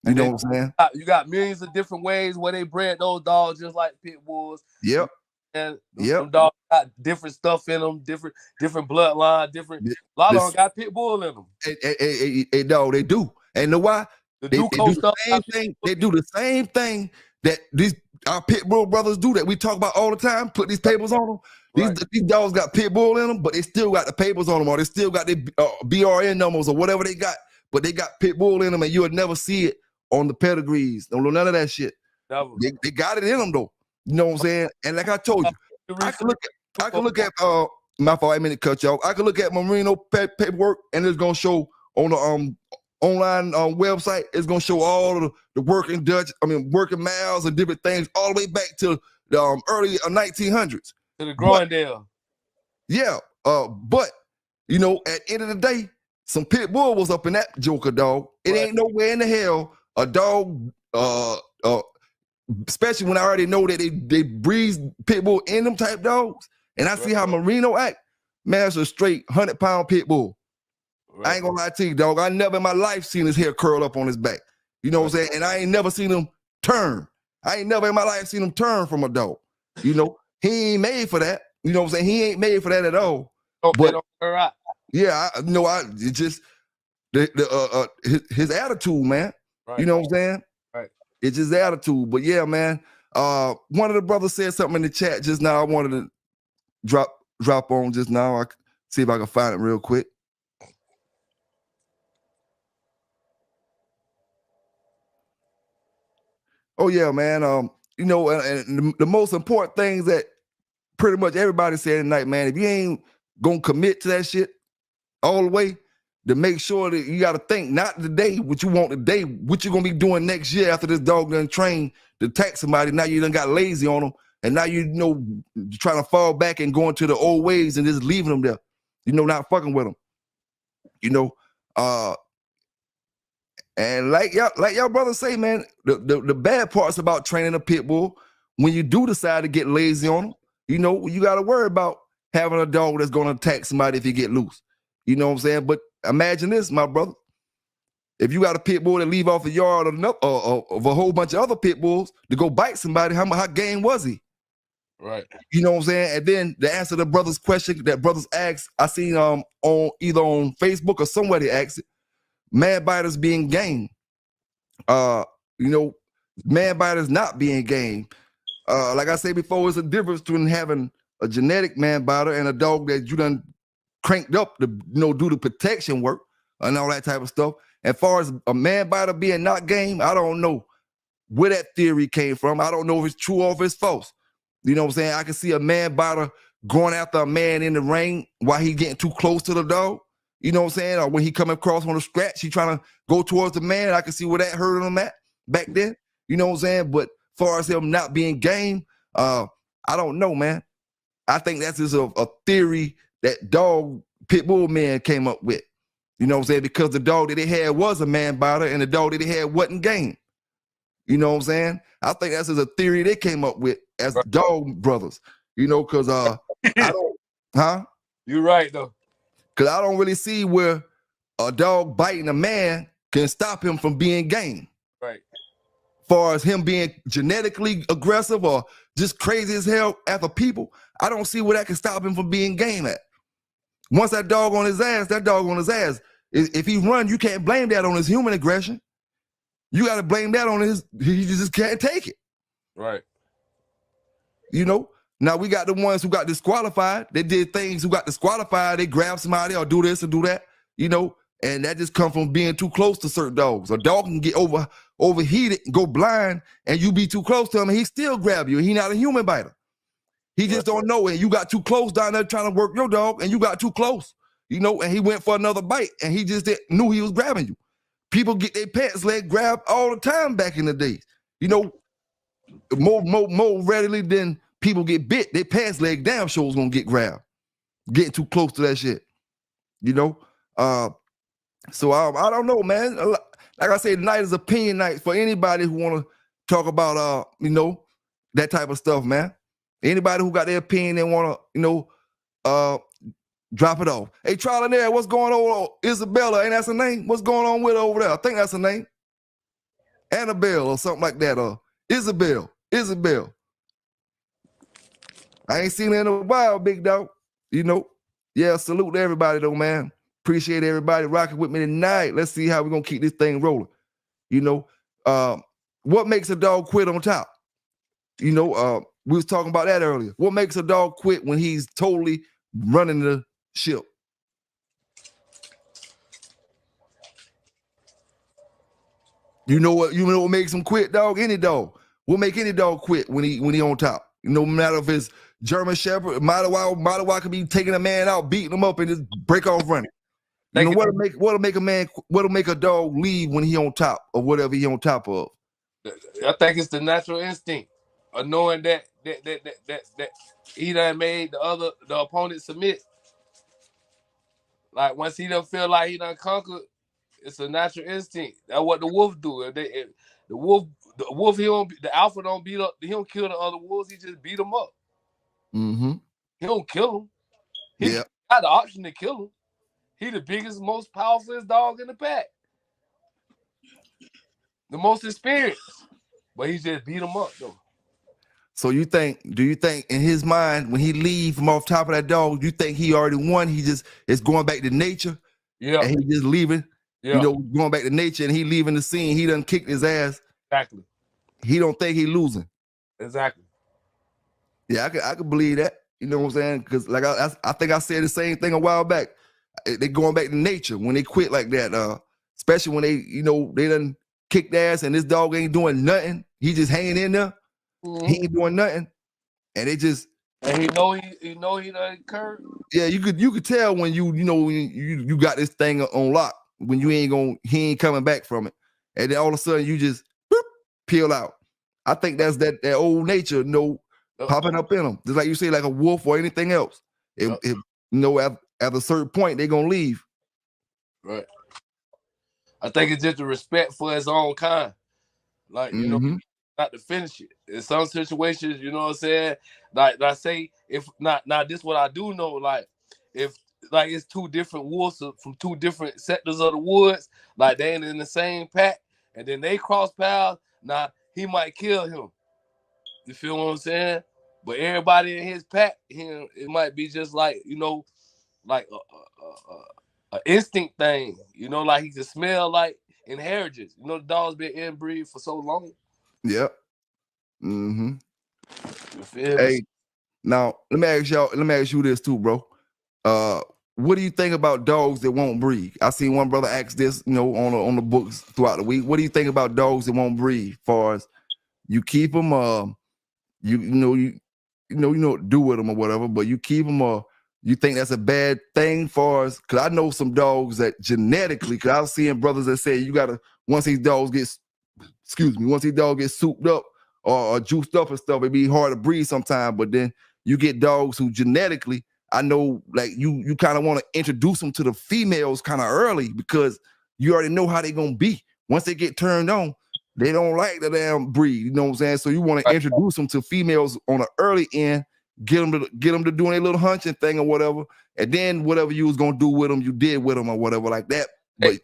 You know what I'm saying? You got millions of different ways where they bred those dogs just like pit bulls. Yep. And some dogs got different stuff in them, different bloodline, different. A lot of them got pit bull in them. No, they do. And know why? They do the same thing. They do the same thing that our pit bull brothers do that we talk about all the time. Put these papers on them. These dogs got pit bull in them, but they still got the papers on them, or they still got their BRN numbers or whatever they got. But they got pit bull in them, and you would never see it on the pedigrees. Don't know none of that shit. They got it in them though. You know what I'm saying? And like I told you, I can look at my fault. I meant to cut you off. I can look at Merino paperwork, and it's gonna show on the online website. It's gonna show all of the working males and different things all the way back to the early 1900s. To the Groendale. Yeah, but at the end of the day, some pit bull was up in that joker, dog. It ain't nowhere in the hell a dog, especially when I already know that they breed pit bull in them type dogs, and I see how Merino act. Man, that's a straight 100-pound pit bull. I ain't gonna lie to you, dog. I never in my life seen his hair curl up on his back. You know what I'm saying? And I ain't never seen him turn. I ain't never in my life seen him turn from a dog. You know, he ain't made for that. You know what I'm saying? He ain't made for that at all. But yeah, it just his attitude, man. Right. You know what I'm saying? Right. It's his attitude. But yeah, man. One of the brothers said something in the chat just now. I wanted to drop on just now. I see if I can find it real quick. Oh yeah, man. You know, and the most important things that pretty much everybody said tonight, man. If you ain't gonna commit to that shit all the way, to make sure that you got to think not today what you want today, what you're gonna be doing next year after this dog done trained to attack somebody. Now you done got lazy on them, and now you know trying to fall back and going to the old ways and just leaving them there. You know, not fucking with them. You know, and like y'all brothers say, man, the bad parts about training a pit bull, when you do decide to get lazy on them, you know, you got to worry about having a dog that's going to attack somebody if he get loose. You know what I'm saying? But imagine this, my brother. If you got a pit bull that leave off the yard of a whole bunch of other pit bulls to go bite somebody, how game was he? Right. You know what I'm saying? And then to answer the brother's question that brothers asked, I seen on either on Facebook or somewhere they asked it, man biters being game. You know, man biters not being game. Like I said before, it's a difference between having a genetic man biter and a dog that you done cranked up to, you know, do the protection work and all that type of stuff. As far as a man biter being not game, I don't know where that theory came from. I don't know if it's true or if it's false. You know what I'm saying? I can see a man biter going after a man in the ring while he getting too close to the dog. You know what I'm saying? Or when he come across on a scratch, he trying to go towards the man. I can see where that hurt him at back then. You know what I'm saying? But as far as him not being game, I don't know, man. I think that's just a theory that dog pit bull man came up with. You know what I'm saying? Because the dog that they had was a man biter and the dog that they had wasn't game. You know what I'm saying? I think that's just a theory they came up with as dog brothers. You know, because I don't, huh? You're right, though. Because I don't really see where a dog biting a man can stop him from being game. Right. Far as him being genetically aggressive or just crazy as hell after people, I don't see where that can stop him from being game at. Once that dog on his ass, that dog on his ass. If he run, you can't blame that on his human aggression. You got to blame that on he just can't take it. Right. You know? Now we got the ones who got disqualified. They did things who got disqualified. They grab somebody or do this or do that, you know? And that just comes from being too close to certain dogs. A dog can get overheated and go blind, and you be too close to him, and he still grab you. He not a human biter. He just don't know it. You got too close down there trying to work your dog, and you got too close, you know, and he went for another bite, and he just knew he was grabbing you. People get their pants leg grabbed all the time back in the days. You know, more readily than people get bit, their pants leg damn sure is going to get grabbed. Getting too close to that shit, you know? So I don't know, man. Like I said, tonight is opinion night for anybody who want to talk about, you know, that type of stuff, man. Anybody who got their opinion and want to, you know, drop it off. Hey, Trial and Error, what's going on? Isabella, ain't that her name? What's going on with her over there? I think that's her name. Annabelle or something like that. Isabel. I ain't seen her in a while, big dog. You know, yeah, salute to everybody though, man. Appreciate everybody rocking with me tonight. Let's see how we're going to keep this thing rolling. You know, what makes a dog quit on top? You know, we was talking about that earlier. What makes a dog quit when he's totally running the ship? You know what makes him quit, dog? Any dog. What make any dog quit when he on top? No matter if it's German Shepherd, Malinois could be taking a man out, beating him up, and just break off running. You know what'll make a dog leave when he on top of whatever he on top of? I think it's the natural instinct of knowing that he done made the opponent submit. Like once he done feel like he done conquered, it's a natural instinct. That's what the wolf do. The wolf, the alpha don't beat up. He don't kill the other wolves. He just beat them up. Mm-hmm. He don't kill them. He got the option to kill him. He the biggest, most powerful dog in the pack. The most experienced. But he just beat him up though. So do you think in his mind when he leave from off top of that dog, you think he already won? He just is going back to nature. Yeah. And he just leaving. Yeah. Going back to nature, and he leaving the scene. He done kicked his ass. Exactly. He don't think he losing. Exactly. Yeah, I could believe that. You know what I'm saying? Because like I think I said the same thing a while back. They going back to nature when they quit like that. Especially when they done kicked ass and this dog ain't doing nothing. He just hanging in there. Mm-hmm. He ain't doing nothing, and they just. And he done curved. Yeah, you could tell when you got this thing on lock when he ain't coming back from it, and then all of a sudden you just peel out. I think that's that old nature, popping up in them, just like you say, like a wolf or anything else. At a certain point they're gonna leave. Right. I think it's just a respect for his own kind, like not to finish it. In some situations, you know what I'm saying? Like I say, if not this what I do know, like if like it's two different wolves from two different sectors of the woods, like they ain't in the same pack, and then they cross paths, he might kill him. You feel what I'm saying? But everybody in his pack, it might be just like, like a instinct thing, like he can smell like inheritance. The dog's been inbreed for so long. Yep. Mm-hmm. Hey, now let me ask you this too, bro. What do you think about dogs that won't breed? I seen one brother ask this, on the books throughout the week. What do you think about dogs that won't breed? Far as you keep them, you know what to do with them or whatever, but you keep them, or you think that's a bad thing? Far as, because I know some dogs that genetically, because I was seeing brothers that say you gotta once these dogs get souped up or juiced up and stuff, it'd be hard to breed sometimes. But then you get dogs who genetically, I know, like you kind of want to introduce them to the females kind of early because you already know how they're gonna be. Once they get turned on, they don't like the damn breed. You know what I'm saying? So you want to introduce them to females on the early end, get them to doing a little hunching thing or whatever, and then whatever you was gonna do with them, you did with them or whatever like that. But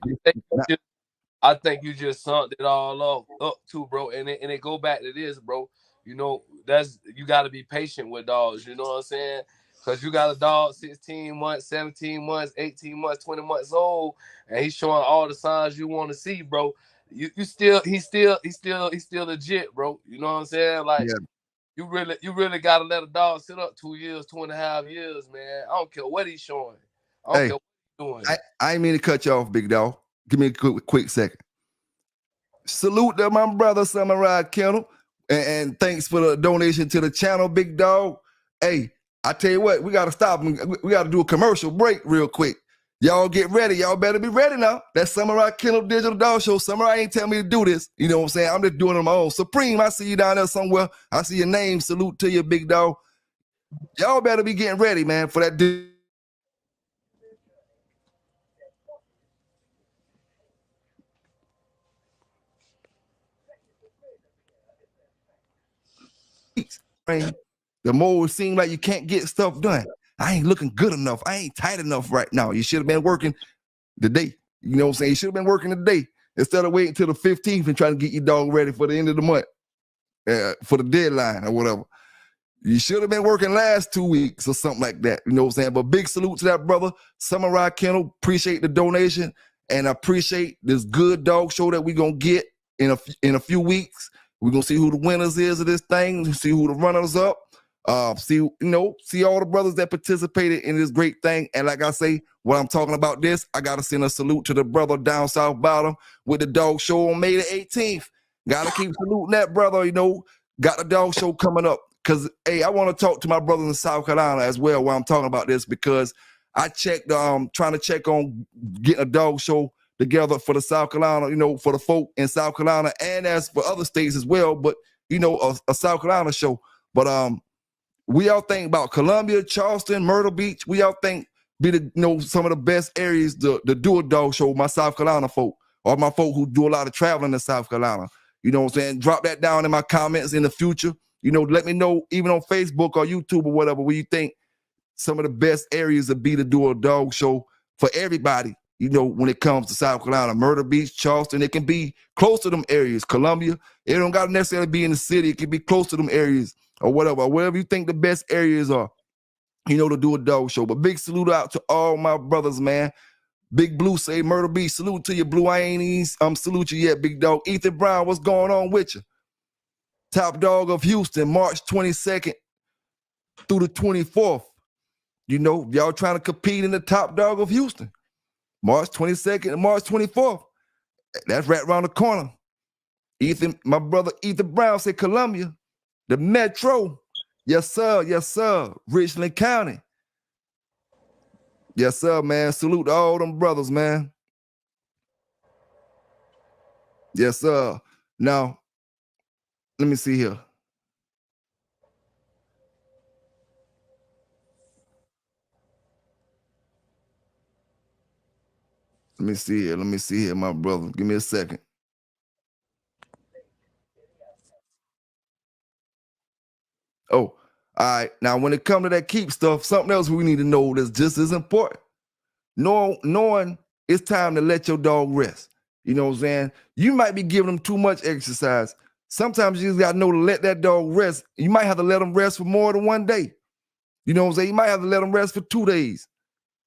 I think you just summed it all up too, bro. And it go back to this, bro. You got to be patient with dogs. You know what I'm saying? Because you got a dog 16 months, 17 months, 18 months, 20 months old, and he's showing all the signs you want to see, bro. He's still legit, bro. You know what I'm saying? Like, you really got to let a dog sit up 2 years, 2.5 years, man. I don't care what he's showing. I don't care what he's doing. I ain't mean to cut you off, big dog. Give me a quick second. Salute to my brother Samurai Kennel, and thanks for the donation to the channel, big dog. Hey, I tell you what, we got to stop. We got to do a commercial break real quick. Y'all get ready. Y'all better be ready now. That Samurai Kennel Digital Dog Show. Samurai ain't tell me to do this. You know what I'm saying? I'm just doing it on my own. Supreme, I see you down there somewhere. I see your name. Salute to you, big dog. Y'all better be getting ready, man, for that. The more it seems like you can't get stuff done. I ain't looking good enough. I ain't tight enough right now. You should have been working today. You know what I'm saying? You should have been working today instead of waiting till the 15th and trying to get your dog ready for the end of the month, for the deadline or whatever. You should have been working last 2 weeks or something like that. You know what I'm saying? But big salute to that brother, Samurai Kennel. Appreciate the donation, and I appreciate this good dog show that we're going to get in a few weeks. We're going to see who the winners is of this thing, see who the runners up, see all the brothers that participated in this great thing. And like I say, when I'm talking about this, I got to send a salute to the brother down South Bottom with the dog show on May the 18th. Got to keep saluting that brother, got the dog show coming up. Because, hey, I want to talk to my brothers in South Carolina as well while I'm talking about this, because I checked, trying to check on getting a dog show together for the South Carolina, for the folk in South Carolina, and as for other states as well, but a South Carolina show. But we all think about Columbia, Charleston, Myrtle Beach. We all think be some of the best areas to do a dog show. My South Carolina folk, or my folk who do a lot of traveling in South Carolina. You know what I'm saying? Drop that down in my comments in the future. Let me know, even on Facebook or YouTube or whatever, where you think some of the best areas would be to do a dog show for everybody. you know, when it comes to South Carolina, Myrtle Beach, Charleston, it can be close to them areas. Columbia, it don't got to necessarily be in the city. It can be close to them areas or whatever you think the best areas are, you know, to do a dog show. But big salute out to all my brothers, man. Big Blue say Myrtle Beach, salute to you, Blue. I ain't even salute you yet, big dog. Ethan Brown, what's going on with you? Top Dog of Houston, March 22nd through the 24th. You know, y'all trying to compete in the Top Dog of Houston. March 22nd and March 24th. That's right around the corner. Ethan, my brother Ethan Brown said Columbia, the Metro. Yes, sir. Yes, sir. Richland County. Yes, sir, man. Salute to all them brothers, man. Yes, sir. Now, let me see here. Let me see here, my brother. Give me a second. Oh, all right. Now, when it comes to that keep stuff, something else we need to know that's just as important. Knowing it's time to let your dog rest. You know what I'm saying? You might be giving them too much exercise. Sometimes you just got to know to let that dog rest. You might have to let them rest for more than one day. You know what I'm saying? You might have to let them rest for 2 days.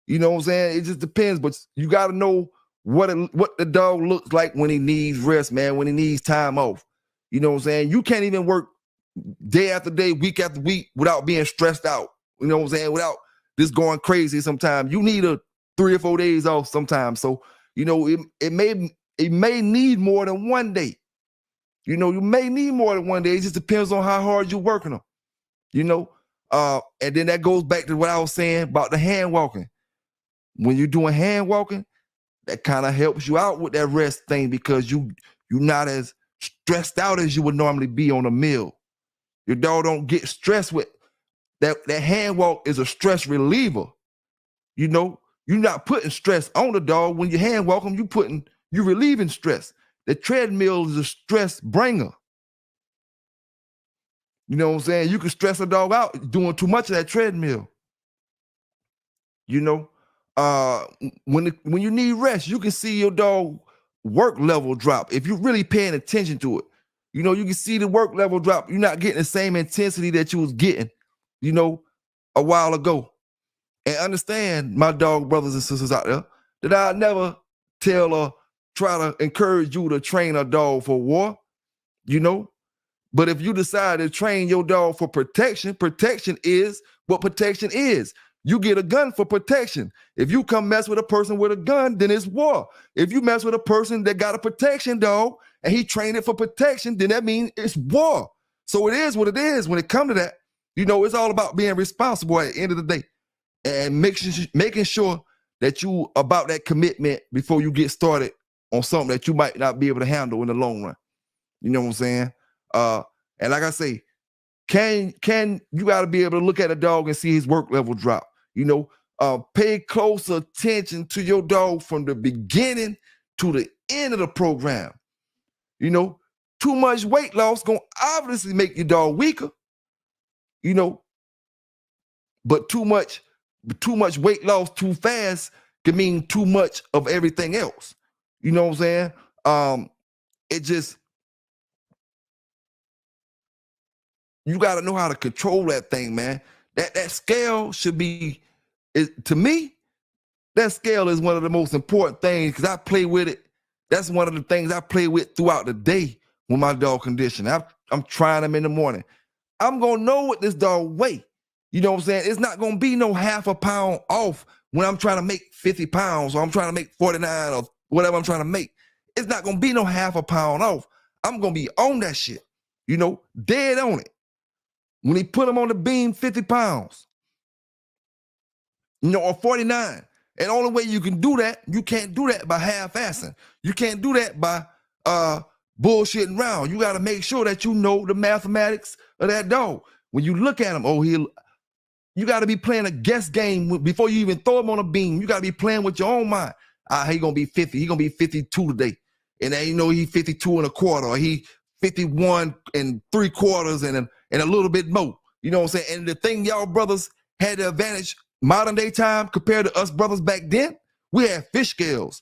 You know what I'm saying? It just depends, but you got to know what the dog looks like when he needs rest, man, when he needs time off. You know what I'm saying? You can't even work day after day, week after week without being stressed out. You know what I'm saying? Without just going crazy sometimes. You need 3 or 4 days off sometimes. So, you know, it may need more than 1 day. You know, you may need more than 1 day. It just depends on how hard you're working them. You know? And then that goes back to what I was saying about the hand walking. When you're doing hand walking, that kind of helps you out with that rest thing because you're not as stressed out as you would normally be on a meal. Your dog don't get stressed with that. That hand walk is a stress reliever. You know, you're not putting stress on the dog. When you hand walk them, you're relieving stress. The treadmill is a stress bringer. You know what I'm saying? You can stress a dog out doing too much of that treadmill. You know, when you need rest, you can see your dog work level drop if you're really paying attention to it. You know, you can see the work level drop. You're not getting the same intensity that you was getting, you know, a while ago. And understand, my dog brothers and sisters out there, that I never tell or try to encourage you to train a dog for war, you know. But if you decide to train your dog for protection, protection is what protection is. You get a gun for protection. If you come mess with a person with a gun, then it's war. If you mess with a person that got a protection dog and he trained it for protection, then that means it's war. So it is what it is when it comes to that. You know, it's all about being responsible at the end of the day and making sure that you about that commitment before you get started on something that you might not be able to handle in the long run. You know what I'm saying? And like I say, can you got to be able to look at a dog and see his work level drop. You know, pay close attention to your dog from the beginning to the end of the program. You know, too much weight loss gonna obviously make your dog weaker. You know, but too much weight loss too fast can mean too much of everything else. You know what I'm saying? It just, you got to know how to control that thing, man. That scale should be, to me, that scale is one of the most important things because I play with it. That's one of the things I play with throughout the day with my dog condition. I'm trying them in the morning. I'm going to know what this dog weigh. You know what I'm saying? It's not going to be no half a pound off when I'm trying to make 50 pounds or I'm trying to make 49 or whatever I'm trying to make. It's not going to be no half a pound off. I'm going to be on that shit, you know, dead on it. When he put him on the beam, 50 pounds, you know, or 49. And the only way you can do that, you can't do that by half-assing. You can't do that by bullshitting around. You got to make sure that you know the mathematics of that dog. When you look at him, you got to be playing a guess game before you even throw him on a beam. You got to be playing with your own mind. He going to be 50. He going to be 52 today. And then you know he 52 and a quarter, or he 51 and 3/4 and a little bit more. You know what I'm saying? And the thing, y'all brothers had the advantage modern day time compared to us brothers back then We had fish scales.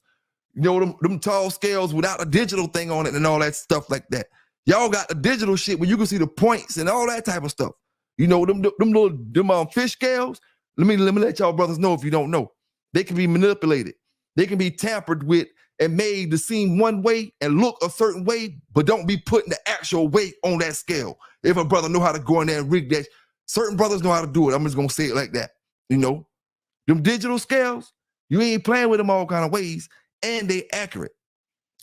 You know, them tall scales without a digital thing on it and all that stuff like that. Y'all got the digital shit where you can see the points and all that type of stuff. You know, them little fish scales. Let me let y'all brothers know if you don't know. They can be manipulated. They can be tampered with and made to seem one way and look a certain way, but don't be putting the actual weight on that scale. If a brother know how to go in there and rig that, certain brothers know how to do it. I'm just gonna say it like that. You know, them digital scales, you ain't playing with them all kind of ways, and they accurate.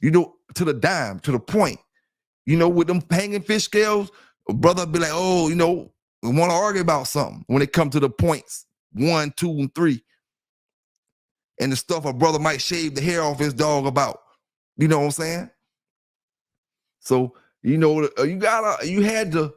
You know, to the dime, to the point. You know, with them hanging fish scales, a brother be like, oh, you know, we want to argue about something when it comes to the points 1, 2, and 3. And the stuff a brother might shave the hair off his dog about. You know what I'm saying? So, you know, you had to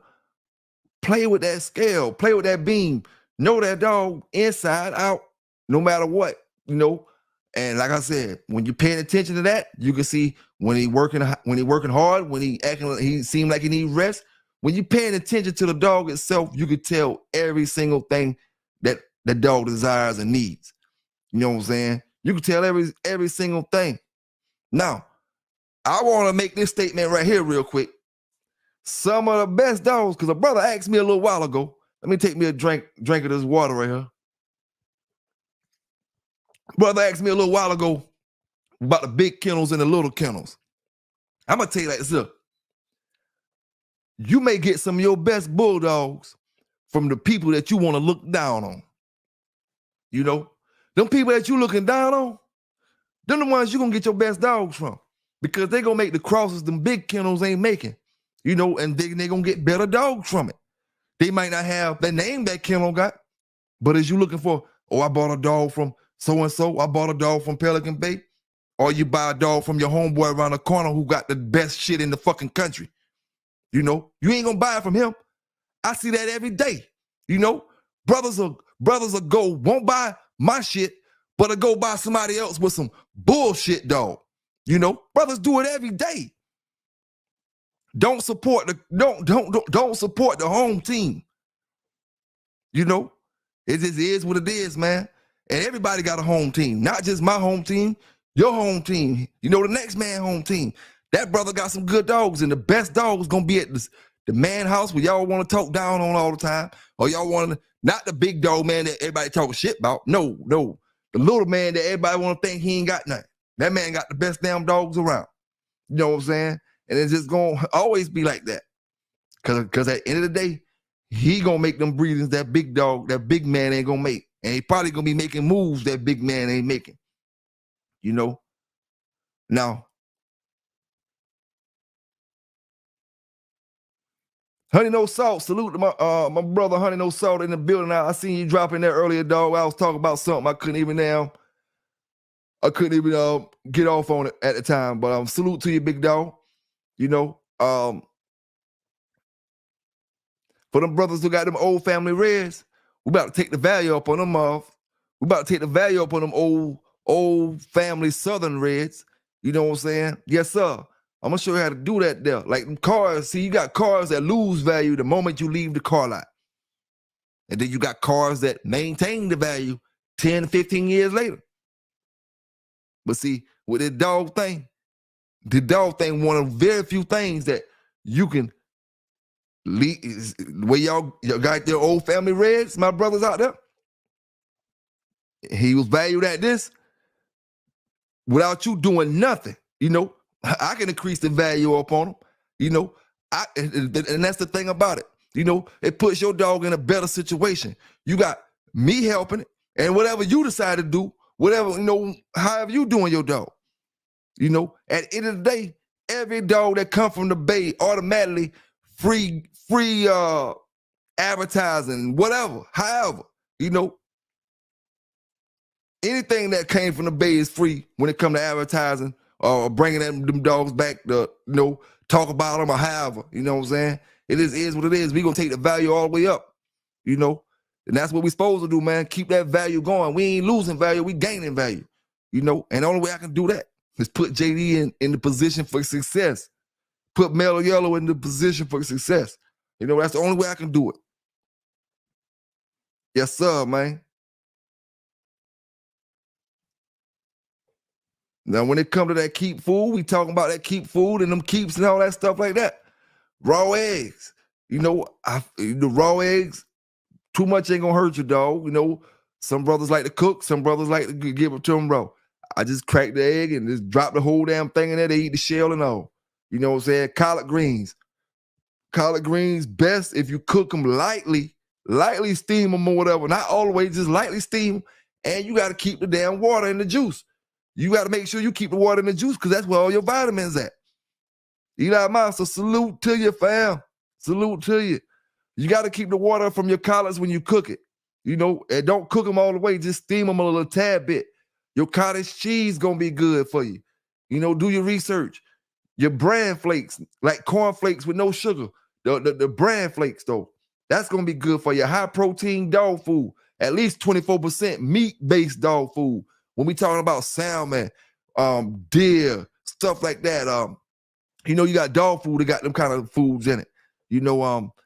play with that scale, play with that beam, know that dog inside out, no matter what, you know. And like I said, when you're paying attention to that, you can see when he working hard, when he seem like he need rest. When you're paying attention to the dog itself, you can tell every single thing that the dog desires and needs. You know what I'm saying? You can tell every single thing. Now, I want to make this statement right here real quick. Some of the best dogs, because a brother asked me a little while ago, let me take me a drink of this water right here. Brother asked me a little while ago about the big kennels and the little kennels. I'm going to tell you like this. Look, you may get some of your best bulldogs from the people that you want to look down on. You know, them people that you looking down on, them the ones you're going to get your best dogs from, because they going to make the crosses them big kennels ain't making, you know, and they going to get better dogs from it. They might not have the name that kennel got, but as you looking for, oh, I bought a dog from so-and-so, I bought a dog from Pelican Bay, or you buy a dog from your homeboy around the corner who got the best shit in the fucking country. You know, you ain't going to buy it from him. I see that every day. You know, brothers will go, won't buy my shit, but to go buy somebody else with some bullshit dog. You know, brothers do it every day. Don't support the home team. You know, it just is what it is, man. And everybody got a home team, not just my home team, your home team. You know, the next man home team. That brother got some good dogs, and the best dogs gonna be at the man house where y'all want to talk down on all the time, or y'all want to, not the big dog man that everybody talk shit about. No, the little man that everybody want to think he ain't got nothing. That man got the best damn dogs around. You know what I'm saying? And it's just gonna always be like that. Cause at the end of the day, he gonna make them breedings that big dog, that big man ain't gonna make. And he probably gonna be making moves that big man ain't making. You know? Now, Honey No Salt, salute to my brother Honey No Salt in the building. I seen you drop in there earlier, dog. I was talking about something I couldn't even get off on it at the time. But salute to you, big dog. You know, for them brothers who got them old family reds, we about to take the value up on them. We about to take the value up on them old family Southern reds. You know what I'm saying? Yes, sir. I'm gonna show you how to do that there. Like them cars, see, you got cars that lose value the moment you leave the car lot. And then you got cars that maintain the value 10, 15 years later. But see, with the dog thing one of very few things that you can leave, where y'all got their old family reds, my brothers out there. He was valued at this without you doing nothing, you know. I can increase the value up on them, you know. And that's the thing about it, you know. It puts your dog in a better situation. You got me helping it, and whatever you decide to do, whatever, you know, however you doing your dog, you know. At the end of the day, every dog that come from the Bay automatically free advertising, whatever, however, you know. Anything that came from the Bay is free when it come to advertising or bringing them dogs back to, you know, talk about them or however, you know what I'm saying? It is what it is. We gonna take the value all the way up, you know? And that's what we supposed to do, man. Keep that value going. We ain't losing value, we gaining value, you know? And the only way I can do that is put JD in the position for success. Put Mellow Yellow in the position for success. You know, that's the only way I can do it. Yes, sir, man. Now, when it come to that keep food, we talking about that keep food and them keeps and all that stuff like that. Raw eggs. The raw eggs, too much ain't gonna hurt you, dog. Some brothers like to cook, some brothers like to give it to them raw. I just crack the egg and just drop the whole damn thing in there. They eat the shell and all. You know what I'm saying? Collard greens. Collard greens, best if you cook them lightly steam them or whatever. Not all the way, just lightly steam them. And you got to keep the damn water in the juice. You got to make sure you keep the water in the juice because that's where all your vitamins at. Eli Monster, salute to you, fam. Salute to you. You got to keep the water from your collards when you cook it. And don't cook them all the way. Just steam them a little tad bit. Your cottage cheese going to be good for you. Do your research. Your bran flakes, like corn flakes with no sugar. The bran flakes, though, that's going to be good for your high-protein dog food. At least 24% meat-based dog food. When we talking about salmon, deer, stuff like that, you got dog food that got them kind of foods in it.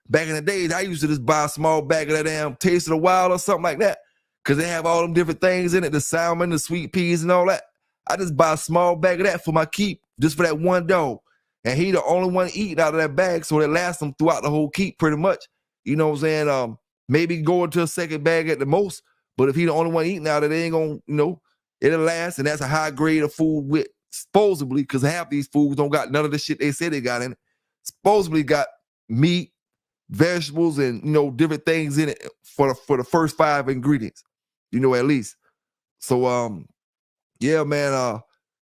Back in the days, I used to just buy a small bag of that damn Taste of the Wild or something like that because they have all them different things in it, the salmon, the sweet peas, and all that. I just buy a small bag of that for my keep, just for that one dog. And he the only one eating out of that bag, so it lasts him throughout the whole keep pretty much. You know what I'm saying? Maybe go into a second bag at the most, but if he the only one eating out of it, ain't gonna, it'll last, and that's a high grade of food with supposedly, because half these foods don't got none of the shit they said they got in it. Supposedly got meat, vegetables, and different things in it for the first 5 ingredients, at least. So yeah, man,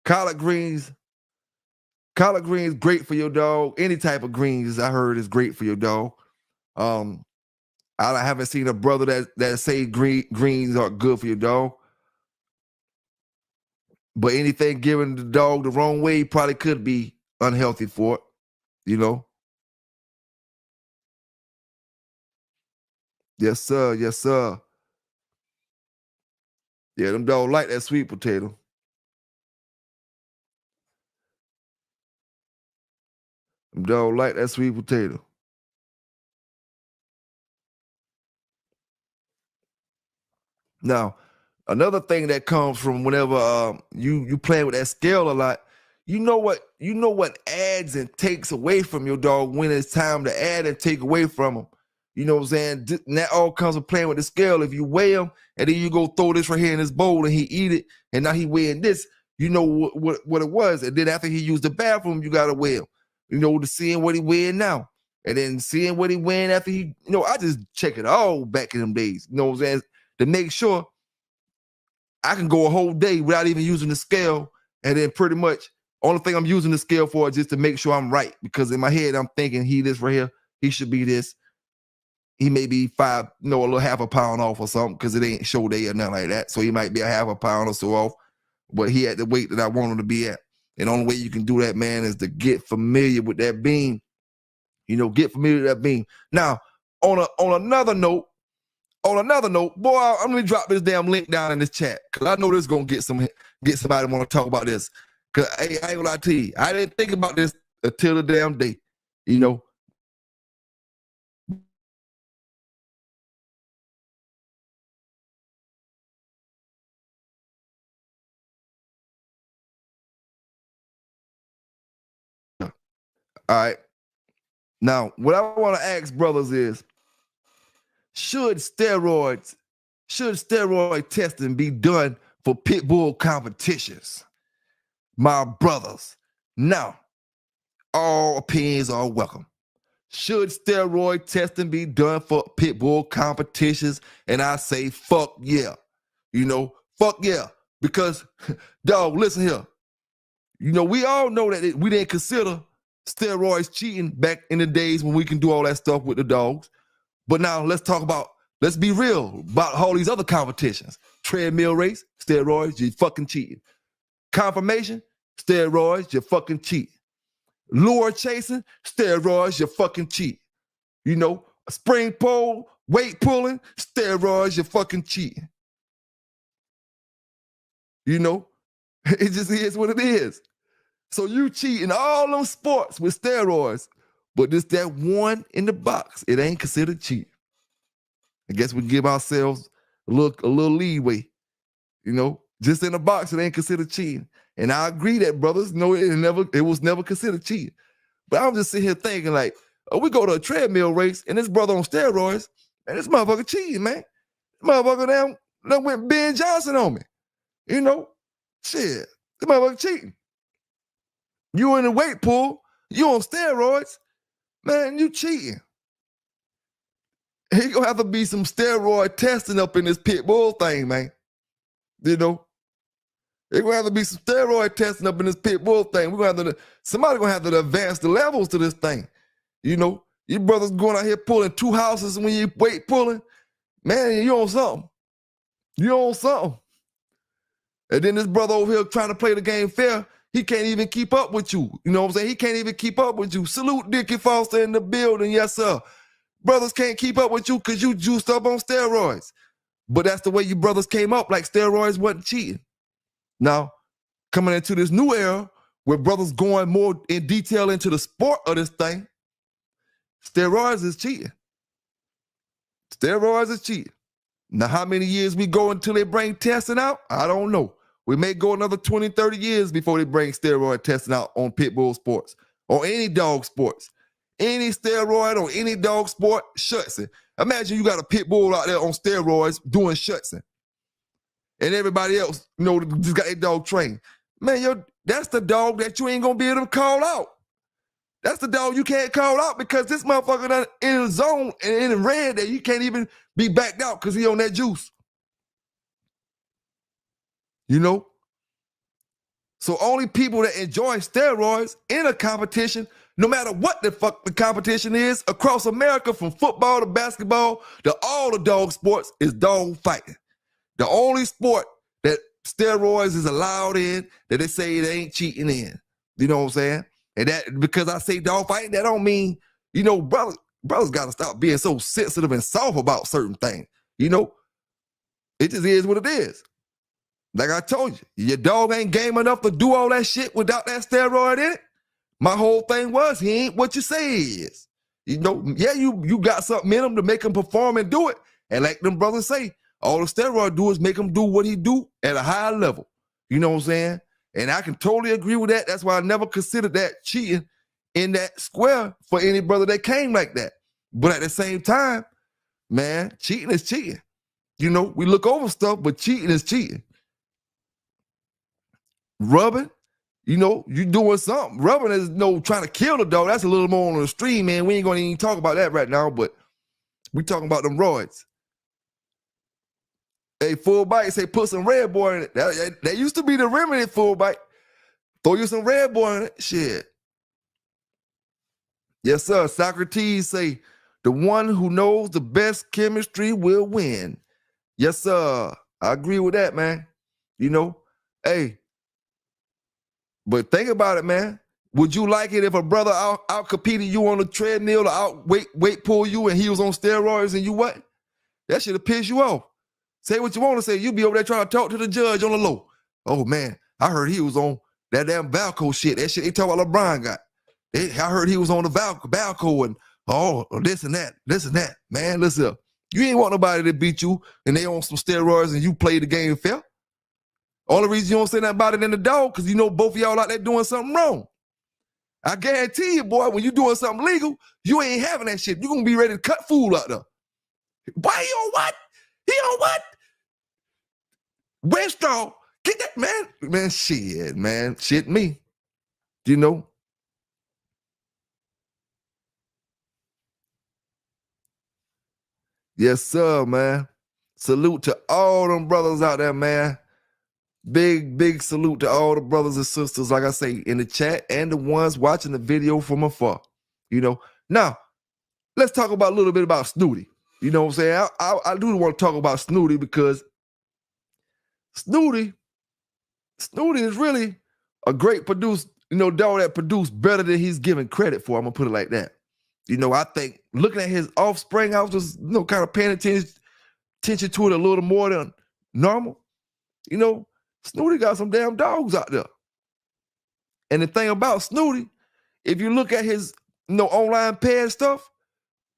collard greens great for your dog. Any type of greens I heard is great for your dog. I haven't seen a brother that say greens are good for your dog. But anything given the dog the wrong way probably could be unhealthy for it, Yes, sir. Yes, sir. Yeah, them dogs like that sweet potato. Them dogs like that sweet potato. Now, another thing that comes from whenever you play with that scale a lot, you know what adds and takes away from your dog when it's time to add and take away from them. You know what I'm saying? And that all comes from playing with the scale. If you weigh him and then you go throw this right here in his bowl and he eat it, and now he weighing this, you know what it was. And then after he used the bathroom, you got to weigh him, to seeing what he weighing now. And then seeing what he weighing after he, I just check it all back in them days. You know what I'm saying? To make sure I can go a whole day without even using the scale. And then pretty much only thing I'm using the scale for is just to make sure I'm right. Because in my head, I'm thinking this right here, he should be this. He may be a little half a pound off or something because it ain't show day or nothing like that. So he might be a half a pound or so off. But he had the weight that I want him to be at. And the only way you can do that, man, is to get familiar with that beam. Get familiar with that beam. Now, on another note, boy, I'm gonna drop this damn link down in this chat because I know this is gonna get somebody want to talk about this. Cause hey, I ain't gonna lie to you, I didn't think about this until the damn day. All right. Now, what I want to ask brothers is, should steroid testing be done for pit bull competitions? My brothers, now, all opinions are welcome. Should steroid testing be done for pit bull competitions? And I say, fuck yeah. Fuck yeah. Because, dog, listen here. We all know that we didn't consider steroids cheating back in the days when we can do all that stuff with the dogs. But now let's be real about all these other competitions. Treadmill race, steroids, you're fucking cheating. Confirmation, steroids, you're fucking cheating. Lure chasing, steroids, you're fucking cheating. A spring pole, weight pulling, steroids, you're fucking cheating. It just is what it is. So you cheating all them sports with steroids, but just that one in the box, it ain't considered cheating. I guess we give ourselves a little leeway, Just in a box, it ain't considered cheating. And I agree that, brothers, no, it was never considered cheating. But I'm just sitting here thinking, like, oh, we go to a treadmill race and this brother on steroids, and this motherfucker cheating, man. Motherfucker done went Ben Johnson on me. You know? Shit. This motherfucker cheating. You in the weight pool, you on steroids, man, you cheating. He gonna have to be some steroid testing up in this pit bull thing, man. You know? It's gonna have to be some steroid testing up in this pit bull thing. Somebody gonna have to advance the levels to this thing. You know, you brothers going out here pulling 2 houses when you weight pulling, man, you on something. You on something. And then this brother over here trying to play the game fair, he can't even keep up with you. You know what I'm saying? He can't even keep up with you. Salute Dickie Foster in the building, yes sir. Brothers can't keep up with you because you juiced up on steroids. But that's the way you brothers came up, like steroids wasn't cheating. Now, coming into this new era where brothers going more in detail into the sport of this thing, steroids is cheating. Steroids is cheating. Now, how many years we go until they bring testing out? I don't know. We may go another 20, 30 years before they bring steroid testing out on pit bull sports or any dog sports. Any steroid on any dog sport, shuts it. Imagine you got a pit bull out there on steroids doing shuts it. And everybody else, you know, just got their dog trained. Man, that's the dog that you ain't gonna be able to call out. That's the dog you can't call out because this motherfucker done in the zone and in red that you can't even be backed out because he on that juice. You know? So only people that enjoy steroids in a competition, no matter what the fuck the competition is, across America from football to basketball to all the dog sports is dog fighting. The only sport that steroids is allowed in that they say they ain't cheating in. You know what I'm saying? And that because I say dog fighting, that don't mean, you know, brothers got to stop being so sensitive and soft about certain things. You know, it just is what it is. Like I told you, your dog ain't game enough to do all that shit without that steroid in it. My whole thing was he ain't what you say he is. You know, yeah, you got something in him to make him perform and do it. And like them brothers say, all the steroid do is make him do what he do at a higher level. You know what I'm saying? And I can totally agree with that. That's why I never considered that cheating in that square for any brother that came like that. But at the same time, man, cheating is cheating. You know, we look over stuff, but cheating is cheating. Rubbing, you know, you doing something. Rubbing is trying to kill the dog. That's a little more on the stream, man. We ain't going to even talk about that right now, but we talking about them roids. Hey, full bite, say put some Red Bull in it. That used to be the remedy, full bite. Throw you some Red Bull in it. Shit. Yes, sir. Socrates say, the one who knows the best chemistry will win. Yes, sir. I agree with that, man. You know, hey, but think about it, man. Would you like it if a brother out-competed you on the treadmill or out-weight pull you and he was on steroids and you what? That should have pissed you off. Say what you want to say. You be over there trying to talk to the judge on the low. Oh, man, I heard he was on that damn Valco shit. That shit they talk about LeBron got. I heard he was on the Valco and this and that. Man, listen up. You ain't want nobody to beat you and they on some steroids and you play the game fair. Only reason you don't say nothing about it in the dog because you know both of y'all out there doing something wrong. I guarantee you, boy, when you doing something legal, you ain't having that shit. You're going to be ready to cut fool out there. Why he on what? He on what? Westall, get that, man. Man, shit, man. Shit me. You know? Yes, sir, man. Salute to all them brothers out there, man. Big salute to all the brothers and sisters, like I say, in the chat and the ones watching the video from afar. You know? Now, let's talk about a little bit about Snooty. You know what I'm saying? I do want to talk about Snooty because Snooty is really a great dog that produced better than he's given credit for. I'm going to put it like that. You know, I think looking at his offspring, I was just, kind of paying attention to it a little more than normal. You know, Snooty got some damn dogs out there. And the thing about Snooty, if you look at his online pad stuff,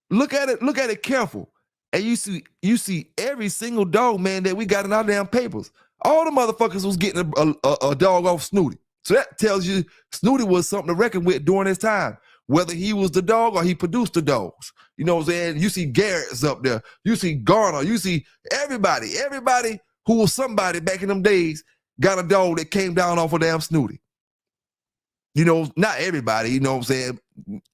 look at it careful. And you see every single dog, man, that we got in our damn papers. All the motherfuckers was getting a dog off Snooty. So that tells you Snooty was something to reckon with during his time, whether he was the dog or he produced the dogs. You know what I'm saying? You see Garrett's up there. You see Garner. You see everybody who was somebody back in them days got a dog that came down off of damn Snooty. You know, not everybody, you know what I'm saying?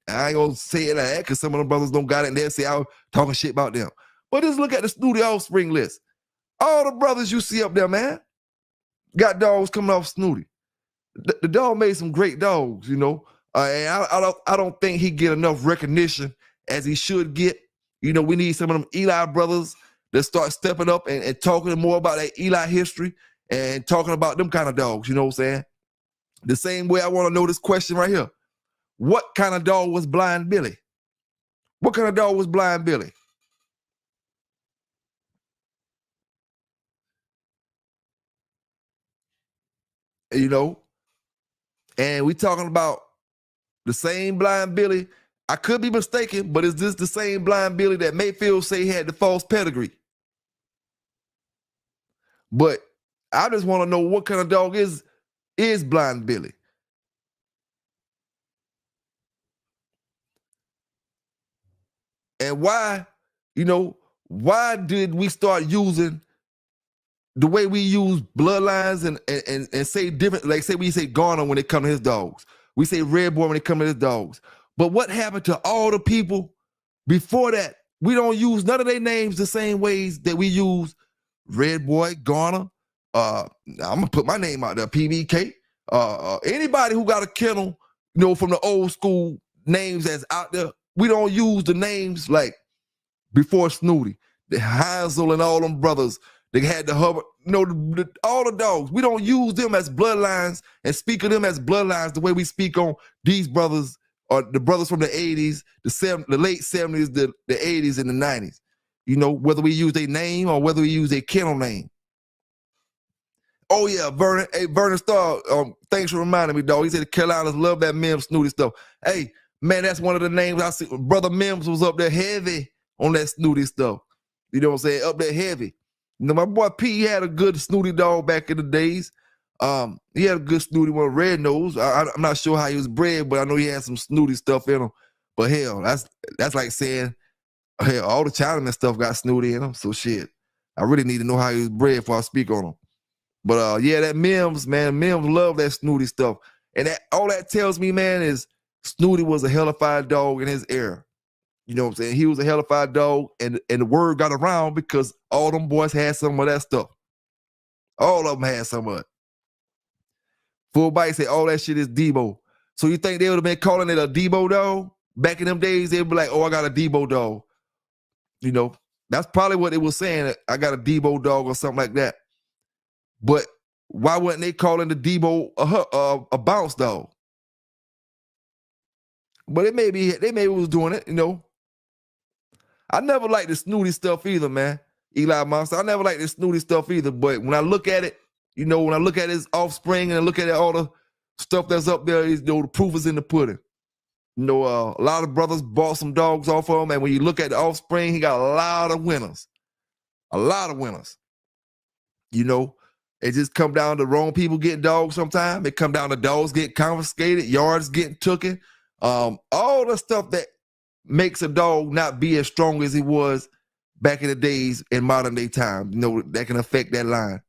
I ain't gonna say it like that because some of them brothers don't got it and they'll say I was talking shit about them. But just look at the Snooty offspring list. All the brothers you see up there, man, got dogs coming off Snooty. The dog made some great dogs, you know. And I don't think he get enough recognition as he should get. You know, we need some of them Eli brothers that start stepping up and talking more about that Eli history and talking about them kind of dogs, you know what I'm saying? The same way I want to know this question right here. What kind of dog was Blind Billy? What kind of dog was Blind Billy? You know, and we talking about the same Blind Billy. I could be mistaken, but is this the same Blind Billy that Mayfield say had the false pedigree? But I just want to know what kind of dog is Blind Billy. And why, you know, why did we start using the way we use bloodlines and say different, like say we say Garner when it comes to his dogs. We say Red Boy when it comes to his dogs. But what happened to all the people before that? We don't use none of their names the same ways that we use Red Boy, Garner. I'm gonna put my name out there, PBK. Anybody who got a kennel, you know, from the old school names that's out there, we don't use the names like before Snooty, the Hansel and all them brothers. They had the Hubbard, you know, all the dogs. We don't use them as bloodlines and speak of them as bloodlines the way we speak on these brothers or the brothers from the 80s, the late 70s, the 80s, and the 90s. You know, whether we use their name or whether we use their kennel name. Oh, yeah, Vernon. Hey, Vernon Starr, thanks for reminding me, dog. He said the Carolinas love that Mims Snooty stuff. Hey, man, that's one of the names I see. Brother Mims was up there heavy on that Snooty stuff. You know what I'm saying? Up there heavy. You know, my boy P, he had a good Snooty dog back in the days. He had a good Snooty one, Red Nose. I'm not sure how he was bred, but I know he had some Snooty stuff in him. But hell, that's like saying, hell, all the Chinaman stuff got Snooty in him. So shit, I really need to know how he was bred before I speak on him. But yeah, that Mims, man, Mims love that Snooty stuff. And that all that tells me, man, is Snooty was a hellified dog in his era. You know what I'm saying? He was a hellified dog, and the word got around because all them boys had some of that stuff. All of them had some of it. Full Bite say all that shit is Debo. So you think they would have been calling it a Debo dog? Back in them days, they'd be like, oh, I got a Debo dog. You know, that's probably what they were saying. I got a Debo dog or something like that. But why wasn't they calling the Debo a bounce dog? But they maybe was doing it, you know. I never liked the Snooty stuff either, man. Eli Monster. I never liked the Snooty stuff either. But when I look at it, you know, when I look at his offspring and I look at all the stuff that's up there, you know, the proof is in the pudding. You know, a lot of brothers bought some dogs off of him, and when you look at the offspring, he got a lot of winners. A lot of winners. You know, it just come down to wrong people getting dogs sometimes. It come down to dogs getting confiscated, yards getting taken. All the stuff that makes a dog not be as strong as he was back in the days in modern day time. You know, that can affect that line.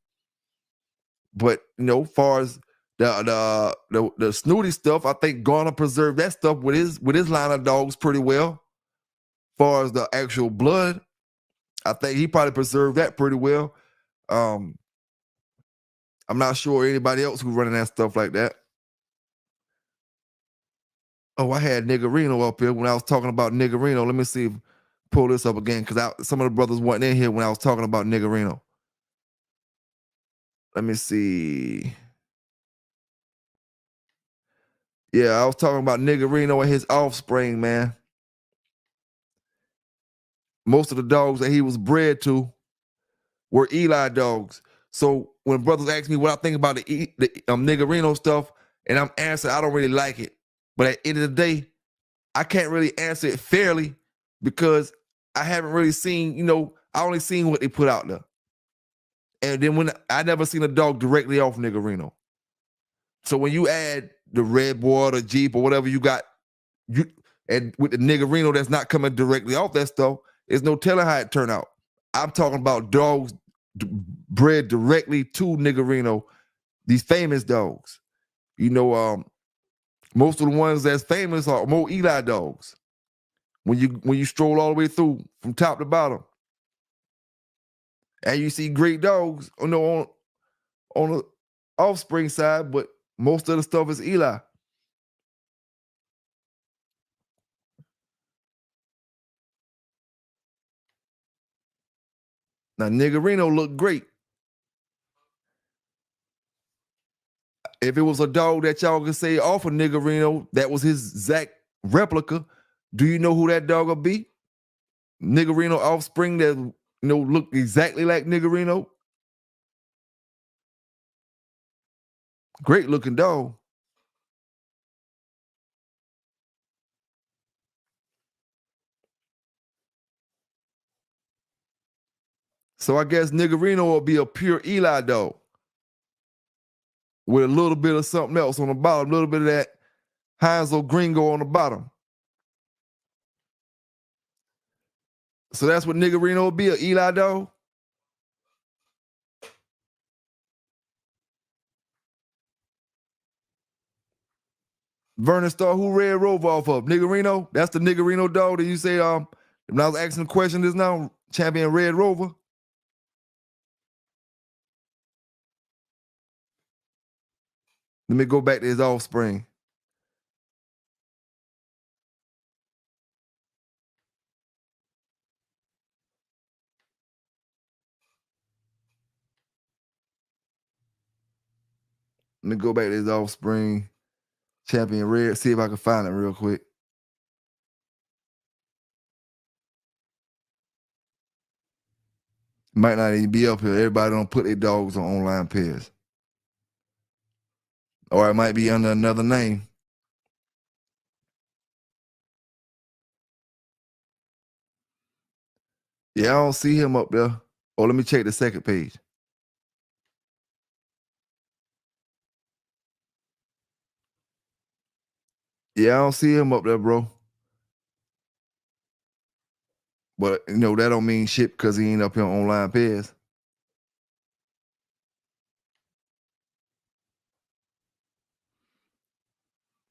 But, you know, as far as the Snooty stuff, I think Garner preserved that stuff with his line of dogs pretty well. As far as the actual blood, I think he probably preserved that pretty well. I'm not sure anybody else who's running that stuff like that. Oh, I had Niggerino up here when I was talking about Niggerino. Let me see if pull this up again, because some of the brothers weren't in here when I was talking about Niggerino. Let me see. Yeah, I was talking about Niggerino and his offspring, man. Most of the dogs that he was bred to were Eli dogs. So when brothers ask me what I think about the Niggerino stuff, and I'm answering, I don't really like it. But at the end of the day, I can't really answer it fairly because I haven't really seen, you know, I only seen what they put out there. And then when I never seen a dog directly off Niggerino. So when you add the Red Boy, the Jeep, or whatever you got, and with the Niggerino that's not coming directly off that stuff, there's no telling how it turn out. I'm talking about dogs bred directly to Niggerino, these famous dogs. You know, most of the ones that's famous are more Eli dogs. When you stroll all the way through from top to bottom, and you see great dogs on the offspring side, but most of the stuff is Eli. Now Niggerino looked great. If it was a dog that y'all could say off of Niggerino, that was his exact replica, do you know who that dog will be? Niggerino offspring that look exactly like Niggerino. Great looking dog. So I guess Niggerino will be a pure Eli dog with a little bit of something else on the bottom, a little bit of that Heinzel Gringo on the bottom. So that's what Niggerino will be, an Eli dog? Vernon Starr, who Red Rover off of? Niggerino? That's the Niggerino dog that you say, when I was asking the question just now, champion Red Rover? Let me go back to his offspring. Let me go back to his offspring, champion Red, see if I can find it real quick. Might not even be up here. Everybody don't put their dogs on online pairs. Or it might be under another name. Yeah, I don't see him up there. Oh, let me check the second page. Yeah, I don't see him up there, bro. But, that don't mean shit because he ain't up here on online pairs.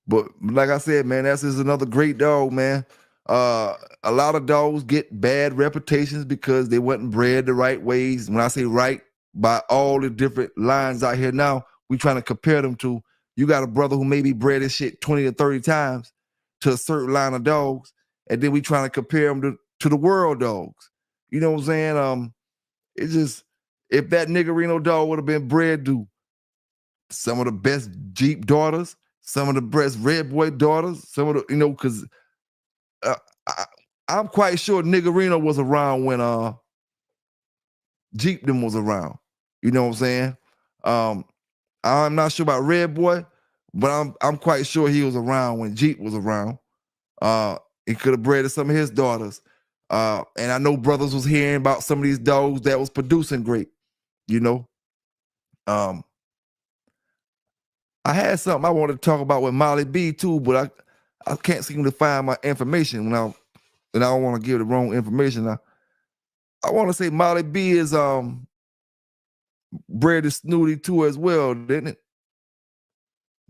But like I said, man, that's just another great dog, man. A lot of dogs get bad reputations because they wasn't bred the right ways. When I say right, by all the different lines out here now, we trying to compare them to. You got a brother who maybe bred his shit 20 to 30 times to a certain line of dogs, and then we trying to compare them to the world dogs. You know what I'm saying? It's just, if that Niggerino dog would have been bred to some of the best Jeep daughters, some of the best Red Boy daughters, some of the, because I'm quite sure Niggerino was around when Jeep them was around. You know what I'm saying? I'm not sure about Red Boy, but I'm quite sure he was around when Jeep was around. He could have bred some of his daughters. And I know brothers was hearing about some of these dogs that was producing great, I had something I wanted to talk about with Molly B too, but I can't seem to find my information and I don't want to give the wrong information. I want to say Molly B is bred to Snooty too as well, didn't it?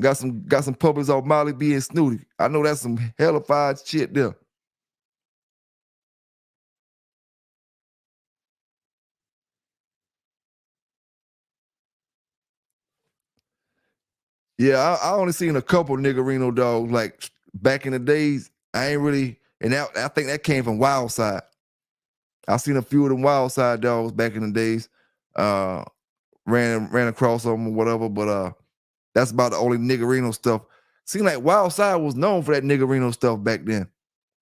Got some puppies off Molly B and Snooty. I know that's some hellified shit there. Yeah, I only seen a couple Niggerino dogs like back in the days. I ain't really, and I think that came from Wildside. I seen a few of them Wildside dogs back in the days. Ran across them or whatever, but that's about the only Niggerino stuff. Seemed like Wildside was known for that Niggerino stuff back then.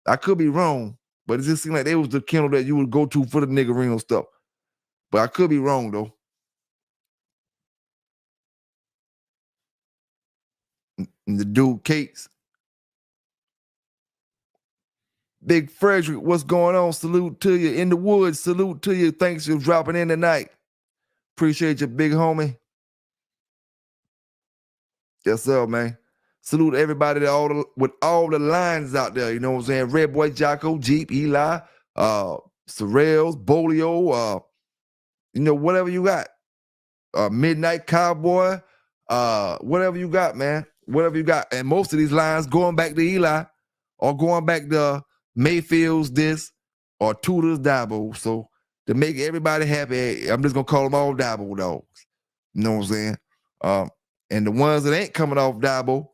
I could be wrong, but it just seemed like they was the kennel that you would go to for the Niggerino stuff. But I could be wrong though. And the dude Cates. Big Frederick, what's going on? Salute to you. In the woods, salute to you. Thanks for dropping in tonight. Appreciate you, big homie. Yes, sir, man. Salute everybody with all the lines out there. You know what I'm saying? Red Boy, Jocko, Jeep, Eli, Sorrells, Bolio, whatever you got. Midnight Cowboy, whatever you got, man. Whatever you got. And most of these lines going back to Eli or going back to Mayfield's this or Tudor's Dabo. So to make everybody happy, I'm just going to call them all Dabo dogs. You know what I'm saying? And the ones that ain't coming off Dabo,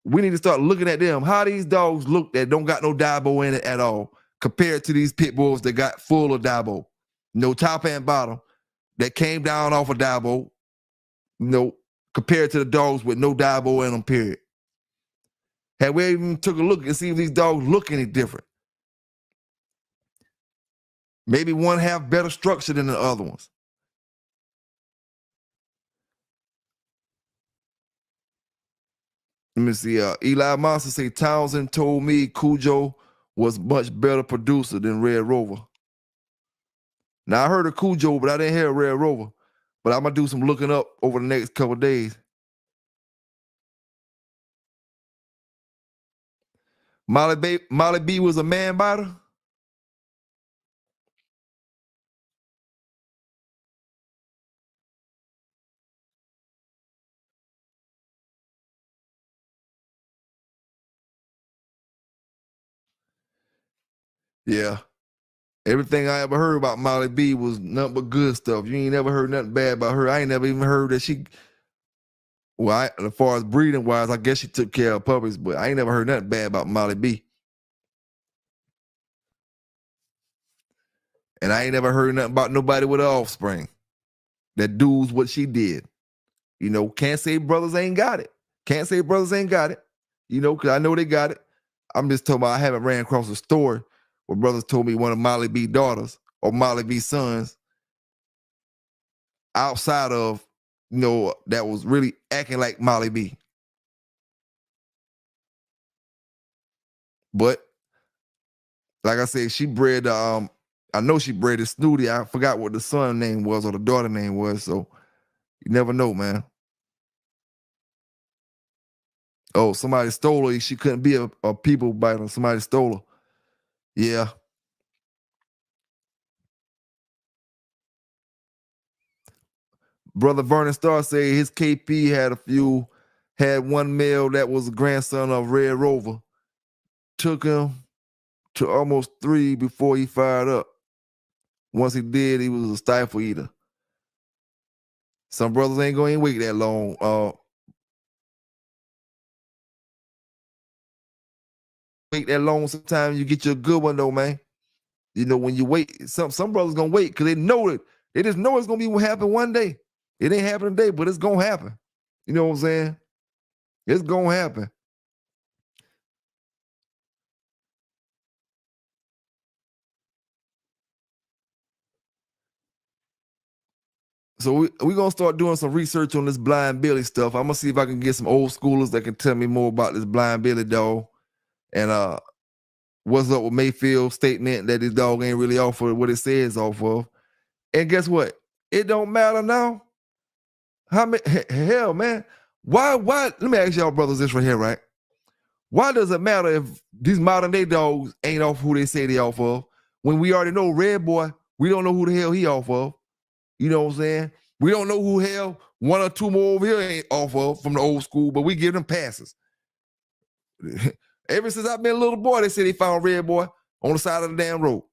we need to start looking at them. How these dogs look that don't got no Dabo in it at all compared to these pit bulls that got full of Dabo. No top and bottom that came down off of Dabo, compared to the dogs with no Dabo in them, period. Have we even took a look and see if these dogs look any different? Maybe one have better structure than the other ones. Let me see. Eli Monster say Townsend told me Cujo was much better producer than Red Rover. Now I heard of Cujo, but I didn't hear Red Rover. But I'm gonna do some looking up over the next couple of days. Molly B was a man biter. Yeah. Everything I ever heard about Molly B was nothing but good stuff. You ain't never heard nothing bad about her. I ain't never even heard that she, as far as breeding wise, I guess she took care of puppies, but I ain't never heard nothing bad about Molly B. And I ain't never heard nothing about nobody with an offspring that does what she did. Can't say brothers ain't got it. Can't say brothers ain't got it. Because I know they got it. I'm just talking about I haven't ran across a story where brothers told me one of Molly B daughters or Molly B sons outside of, that was really acting like Molly B. But like I said, she bred, I know she bred a Snooty. I forgot what the son name was or the daughter name was. So you never know, man. Oh, somebody stole her. She couldn't be a people biter. Somebody stole her. Yeah. Brother Vernon Starr said his KP had one male that was a grandson of Red Rover. Took him to almost 3 before he fired up. Once he did, he was a stifle eater. Some brothers ain't going to wait that long. Wait that long, sometimes you get you a good one though, man. When you wait, some brothers gonna wait because they know it. They just know it's gonna be what happen one day. It ain't happening today, but it's gonna happen. You know what I'm saying? It's gonna happen. So we gonna start doing some research on this Blind Billy stuff. I'm gonna see if I can get some old schoolers that can tell me more about this Blind Billy dog. And what's up with Mayfield's statement that this dog ain't really off of what it says off of. And guess what? It don't matter now. Hell, man. Why? Let me ask y'all brothers this right here, right? Why does it matter if these modern day dogs ain't off who they say they off of? When we already know Red Boy, we don't know who the hell he off of. You know what I'm saying? We don't know who hell one or two more over here ain't off of from the old school, but we give them passes. Ever since I've been a little boy, they say they found Red Boy on the side of the damn road.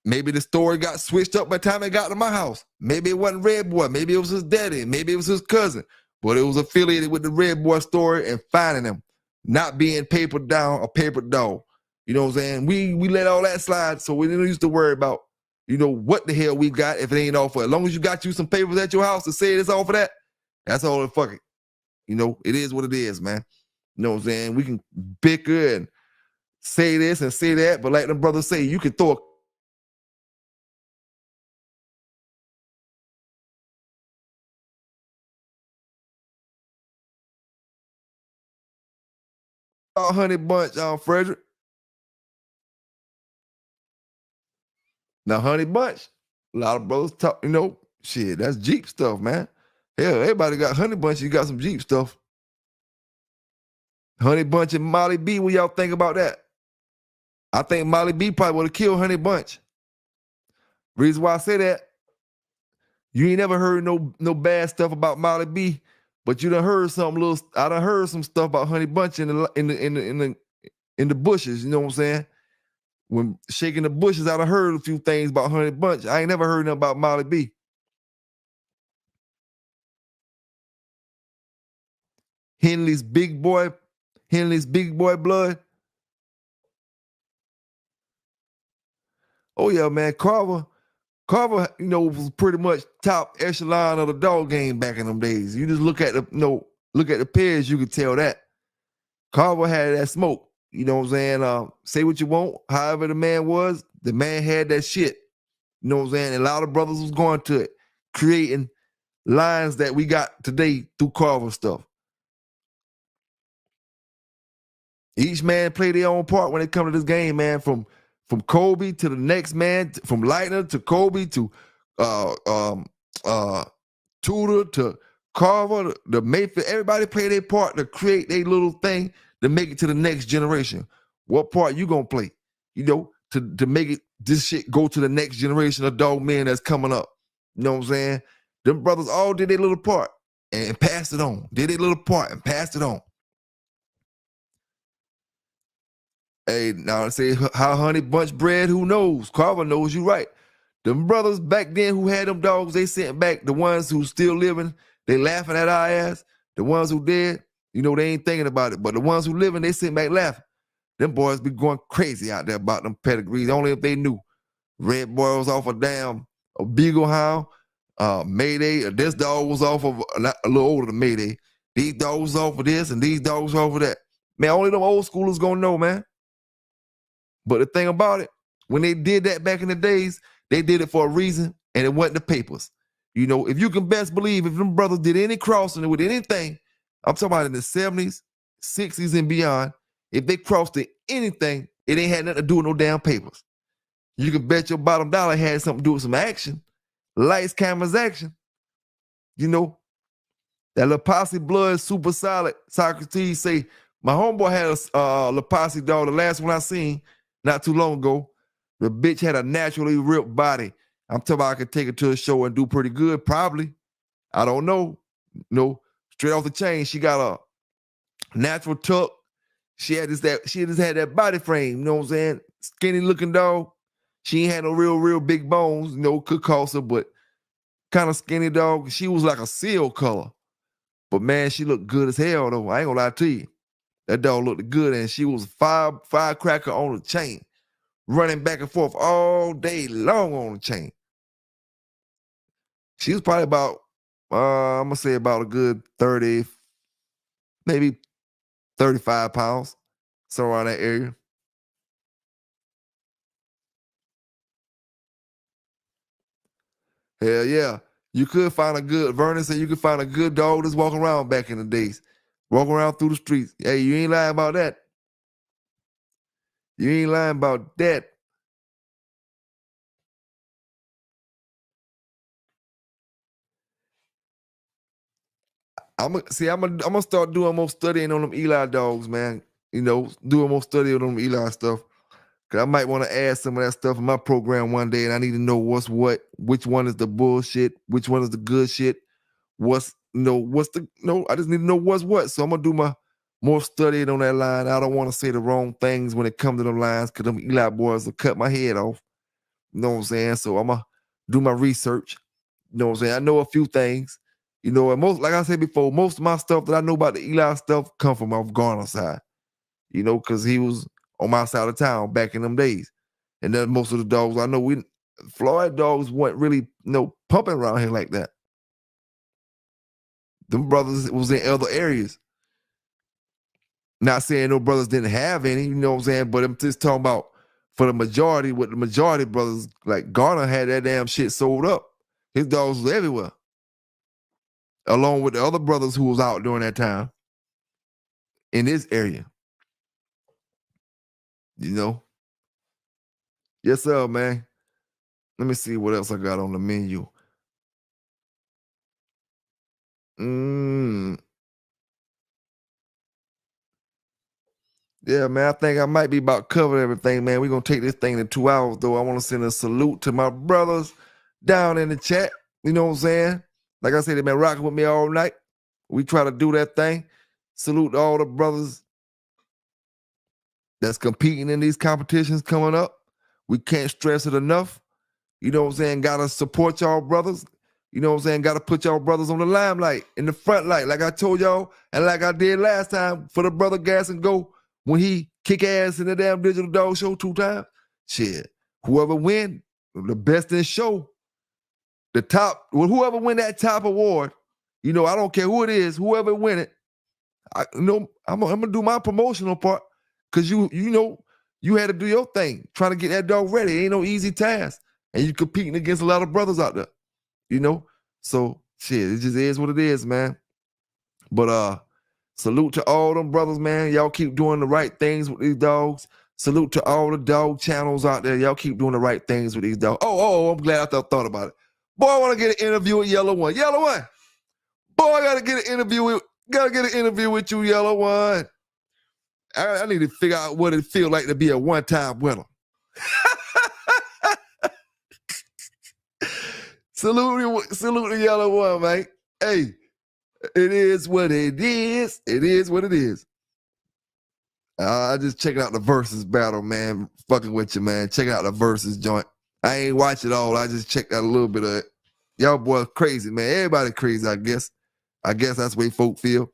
Maybe the story got switched up by the time it got to my house. Maybe it wasn't Red Boy. Maybe it was his daddy. Maybe it was his cousin. But it was affiliated with the Red Boy story and finding him, not being papered down or papered dog. You know what I'm saying? We let all that slide, so we didn't used to worry about, what the hell we got if it ain't off for it. As long as you got you some papers at your house to say it's all for that, that's all the fuck it. It is what it is, man. You know what I'm saying? We can bicker and say this and say that, but like the brothers say, you can throw Honey Bunch, Frederick. Now, Honey Bunch, a lot of brothers talk, shit, that's Jeep stuff, man. Hell, everybody got Honey Bunch, you got some Jeep stuff. Honey Bunch and Molly B, what y'all think about that? I think Molly B probably would have killed Honey Bunch. Reason why I say that, you ain't never heard no bad stuff about Molly B, but you done heard I done heard some stuff about Honey Bunch in the bushes, you know what I'm saying? When shaking the bushes, I done heard a few things about Honey Bunch. I ain't never heard nothing about Molly B. Henley's big boy blood. Oh yeah, man, Carver, was pretty much top echelon of the dog game back in them days. You just look at the pairs, you could tell that. Carver had that smoke. You know what I'm saying? Say what you want. However the man had that shit. You know what I'm saying? And a lot of brothers was going to it, creating lines that we got today through Carver stuff. Each man played their own part when it comes to this game, man. From Kobe to the next man, from Lightner to Kobe to Tudor to Carver to Mayfield. Everybody played their part to create their little thing to make it to the next generation. What part you gonna play? To make this shit go to the next generation of dog men that's coming up. You know what I'm saying? Them brothers all did their little part and passed it on. Did their little part and passed it on. Hey, now I say how Honey Bunch bred, who knows? Carver knows you right. Them brothers back then who had them dogs, they sent back the ones who still living, they laughing at our ass. The ones who dead, they ain't thinking about it. But the ones who living, they sent back laughing. Them boys be going crazy out there about them pedigrees, only if they knew. Red Boy was off a Beagle Hound, Mayday. This dog was off of a little older than Mayday. These dogs off of this and these dogs off of that. Man, only them old schoolers gonna know, man. But the thing about it, when they did that back in the days, they did it for a reason, and it wasn't the papers. If you can best believe, if them brothers did any crossing with anything, I'm talking about in the 70s, 60s, and beyond, if they crossed to anything, it ain't had nothing to do with no damn papers. You can bet your bottom dollar it had something to do with some action. Lights, cameras, action. That La Posse blood super solid. Socrates say, my homeboy had a La Posse dog, the last one I seen not too long ago. The bitch had a naturally ripped body. I'm talking about I could take it to a show and do pretty good, probably. I don't know. Straight off the chain, she got a natural tuck. She just had that body frame, you know what I'm saying? Skinny looking dog. She ain't had no real big bones, could cost her, but kind of skinny dog. She was like a seal color. But man, she looked good as hell though. I ain't gonna lie to you. That dog looked good, and she was firecracker on the chain, running back and forth all day long on the chain. She was probably about, I'm gonna say about a good 30, maybe 35 pounds, somewhere around that area. Hell yeah. You could find Vernon said you could find a good dog that's walking around back in the days. Walking around through the streets. Hey, you ain't lying about that. You ain't lying about that. I'm gonna start doing more studying on them Eli dogs, man. Doing more study on them Eli stuff. Cause I might want to add some of that stuff in my program one day, and I need to know what's what, which one is the bullshit, which one is the good shit, I just need to know what's what. So I'm gonna do my more studying on that line. I don't want to say the wrong things when it comes to them lines, cause them Eli boys will cut my head off. You know what I'm saying? So I'm gonna do my research. You know what I'm saying? I know a few things. And like I said before, most of my stuff that I know about the Eli stuff come from off Garner's side. Because he was on my side of town back in them days. And then most of the dogs I know, Floyd dogs weren't really pumping around here like that. Them brothers was in other areas. Not saying no brothers didn't have any, you know what I'm saying? But I'm just talking about for the majority, what the majority brothers, like Garner had that damn shit sold up. His dogs was everywhere. Along with the other brothers who was out during that time in this area. You know? Yes, sir, man. Let me see what else I got on the menu. Yeah, man, I think I might be about covered everything, man. We're going to take this thing to 2 hours, though. I want to send a salute to my brothers down in the chat. You know what I'm saying? Like I said, they've been rocking with me all night. We try to do that thing. Salute to all the brothers that's competing in these competitions coming up. We can't stress it enough. You know what I'm saying? Got to support y'all brothers. You know what I'm saying? Got to put y'all brothers on the limelight, in the front light, like I told y'all, and like I did last time for the brother Gas and Go when he kick ass in the damn Digital Dog Show 2 times. Shit, whoever win, the best in show, the top, whoever win that top award, you know, I don't care who it is, whoever win it, I'm gonna do my promotional part, because you know, you had to do your thing, trying to get that dog ready. It ain't no easy task. And you competing against a lot of brothers out there, you know? So, shit, it just is what it is, man. But salute to all them brothers, man. Y'all keep doing the right things with these dogs. Salute to all the dog channels out there. Y'all keep doing the right things with these dogs. Oh, I'm glad I thought about it. Boy, I want to get an interview with Yellow One. Yellow One. Boy, I gotta get an interview with you, Yellow One. I need to figure out what it feels like to be a one-time winner. Salute to Yellow One, man. Hey, it is what it is. It is what it is. I just checking out the versus battle, man. Fucking with you, man. Checking out the versus joint. I ain't watch it all. I just checked out a little bit of it. Y'all boys crazy, man. Everybody crazy, I guess. I guess that's the way folk feel.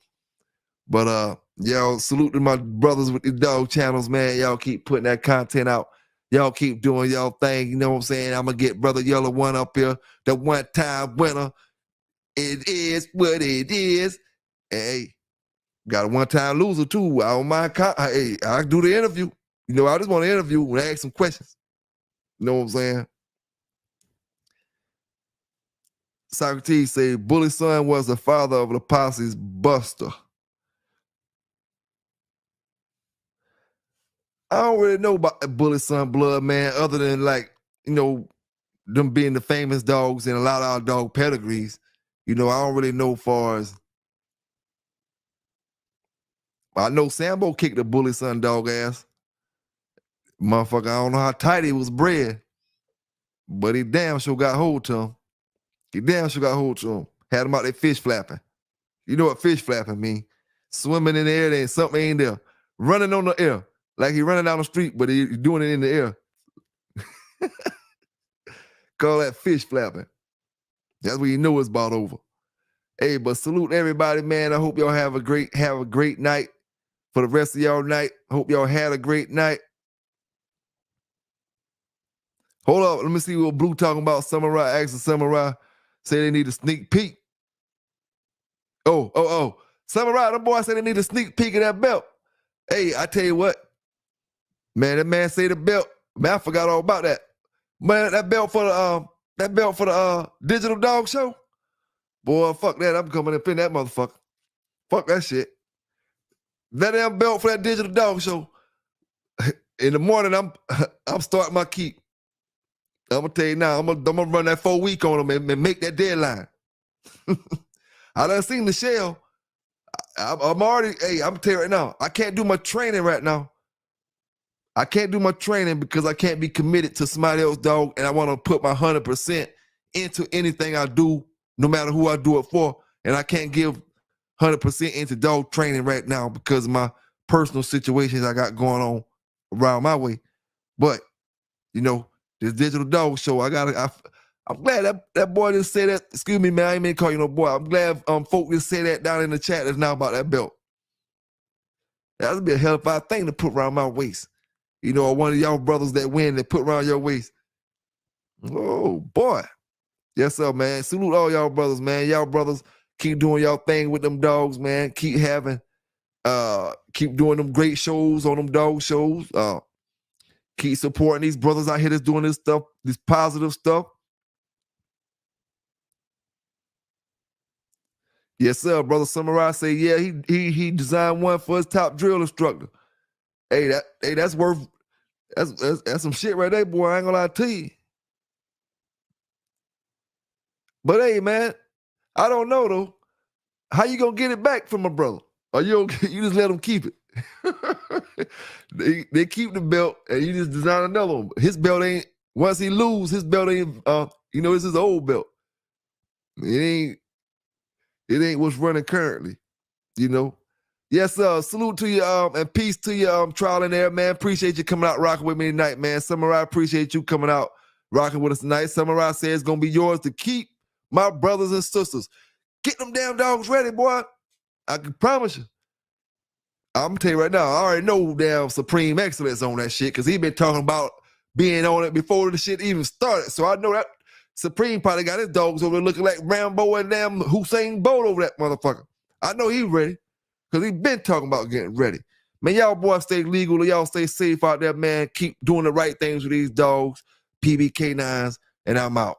But y'all, salute to my brothers with the dog channels, man. Y'all keep putting that content out. Y'all keep doing y'all thing. You know what I'm saying? I'm going to get Brother Yellow One up here, the one-time winner. It is what it is. Hey, got a one-time loser, too. I don't mind. Hey, I do the interview. You know, I just want to interview and ask some questions. You know what I'm saying? Socrates say, Bully's son was the father of the posse's buster. I don't really know about Bully's son blood, man, other than, like, you know, them being the famous dogs and a lot of our dog pedigrees. You know, I don't really know far as. I know Sambo kicked the Bully's son dog ass. Motherfucker, I don't know how tight he was bred, but he damn sure got hold to him. Had him out there fish flapping. You know what fish flapping mean? Swimming in the air, there something ain't there. Running on the air. Like he running down the street, but he doing it in the air. Call that fish flapping. That's when you know it's about over. Hey, but salute everybody, man. I hope y'all have a great night for the rest of y'all night. Hope y'all had a great night. Hold up, let me see what Blue talking about. Samurai asking Samurai, say they need a sneak peek. Oh. Samurai, the boy said they need a sneak peek of that belt. Hey, I tell you what, man, that man say the belt. Man, I forgot all about that. Man, that belt for the Digital Dog Show. Boy, fuck that. I'm coming up in that motherfucker. Fuck that shit. That damn belt for that Digital Dog Show. In the morning, I'm starting my keep. I'm gonna tell you now, I'm gonna run that 4 week on them and make that deadline. I done seen the shell. I'm already, hey, I'm gonna tell you right now, I can't do my training right now. I can't do my training because I can't be committed to somebody else's dog, and I want to put my 100% into anything I do, no matter who I do it for. And I can't give 100% into dog training right now because of my personal situations I got going on around my way. But, you know, this Digital Dog Show, I'm glad that boy just said that. Excuse me, man, I ain't mean to call you no boy. I'm glad folk just say that down in the chat that's now about that belt. That would be a hell of a thing to put around my waist. You know, one of y'all brothers that win that put around your waist. Oh, boy. Yes, sir, man. Salute all y'all brothers, man. Y'all brothers keep doing y'all thing with them dogs, man. Keep doing them great shows on them dog shows. Keep supporting these brothers out here that's doing this stuff, this positive stuff. Yes, sir. Brother Samurai say, yeah, he designed one for his top drill instructor. Hey, that's worth That's some shit right there, boy. I ain't gonna lie to you. But hey, man, I don't know though. How you gonna get it back from a brother? Or you just let him keep it? they keep the belt and you just design another one. His belt ain't, once he lose, his belt ain't it's his old belt. It ain't what's running currently, you know. Yes, salute to you, and peace to you, trial and error, man. Appreciate you coming out rocking with me tonight, man. Samurai, appreciate you coming out rocking with us tonight. Samurai says it's gonna be yours to keep, my brothers and sisters. Get them damn dogs ready, boy. I can promise you. I'm gonna tell you right now, I already know damn Supreme Excellence on that shit because he been talking about being on it before the shit even started. So I know that Supreme probably got his dogs over there looking like Rambo and damn Hussein Bolt over that motherfucker. I know he ready because he been talking about getting ready. Man, y'all boys stay legal. Y'all stay safe out there, man. Keep doing the right things with these dogs. PB K9s, and I'm out.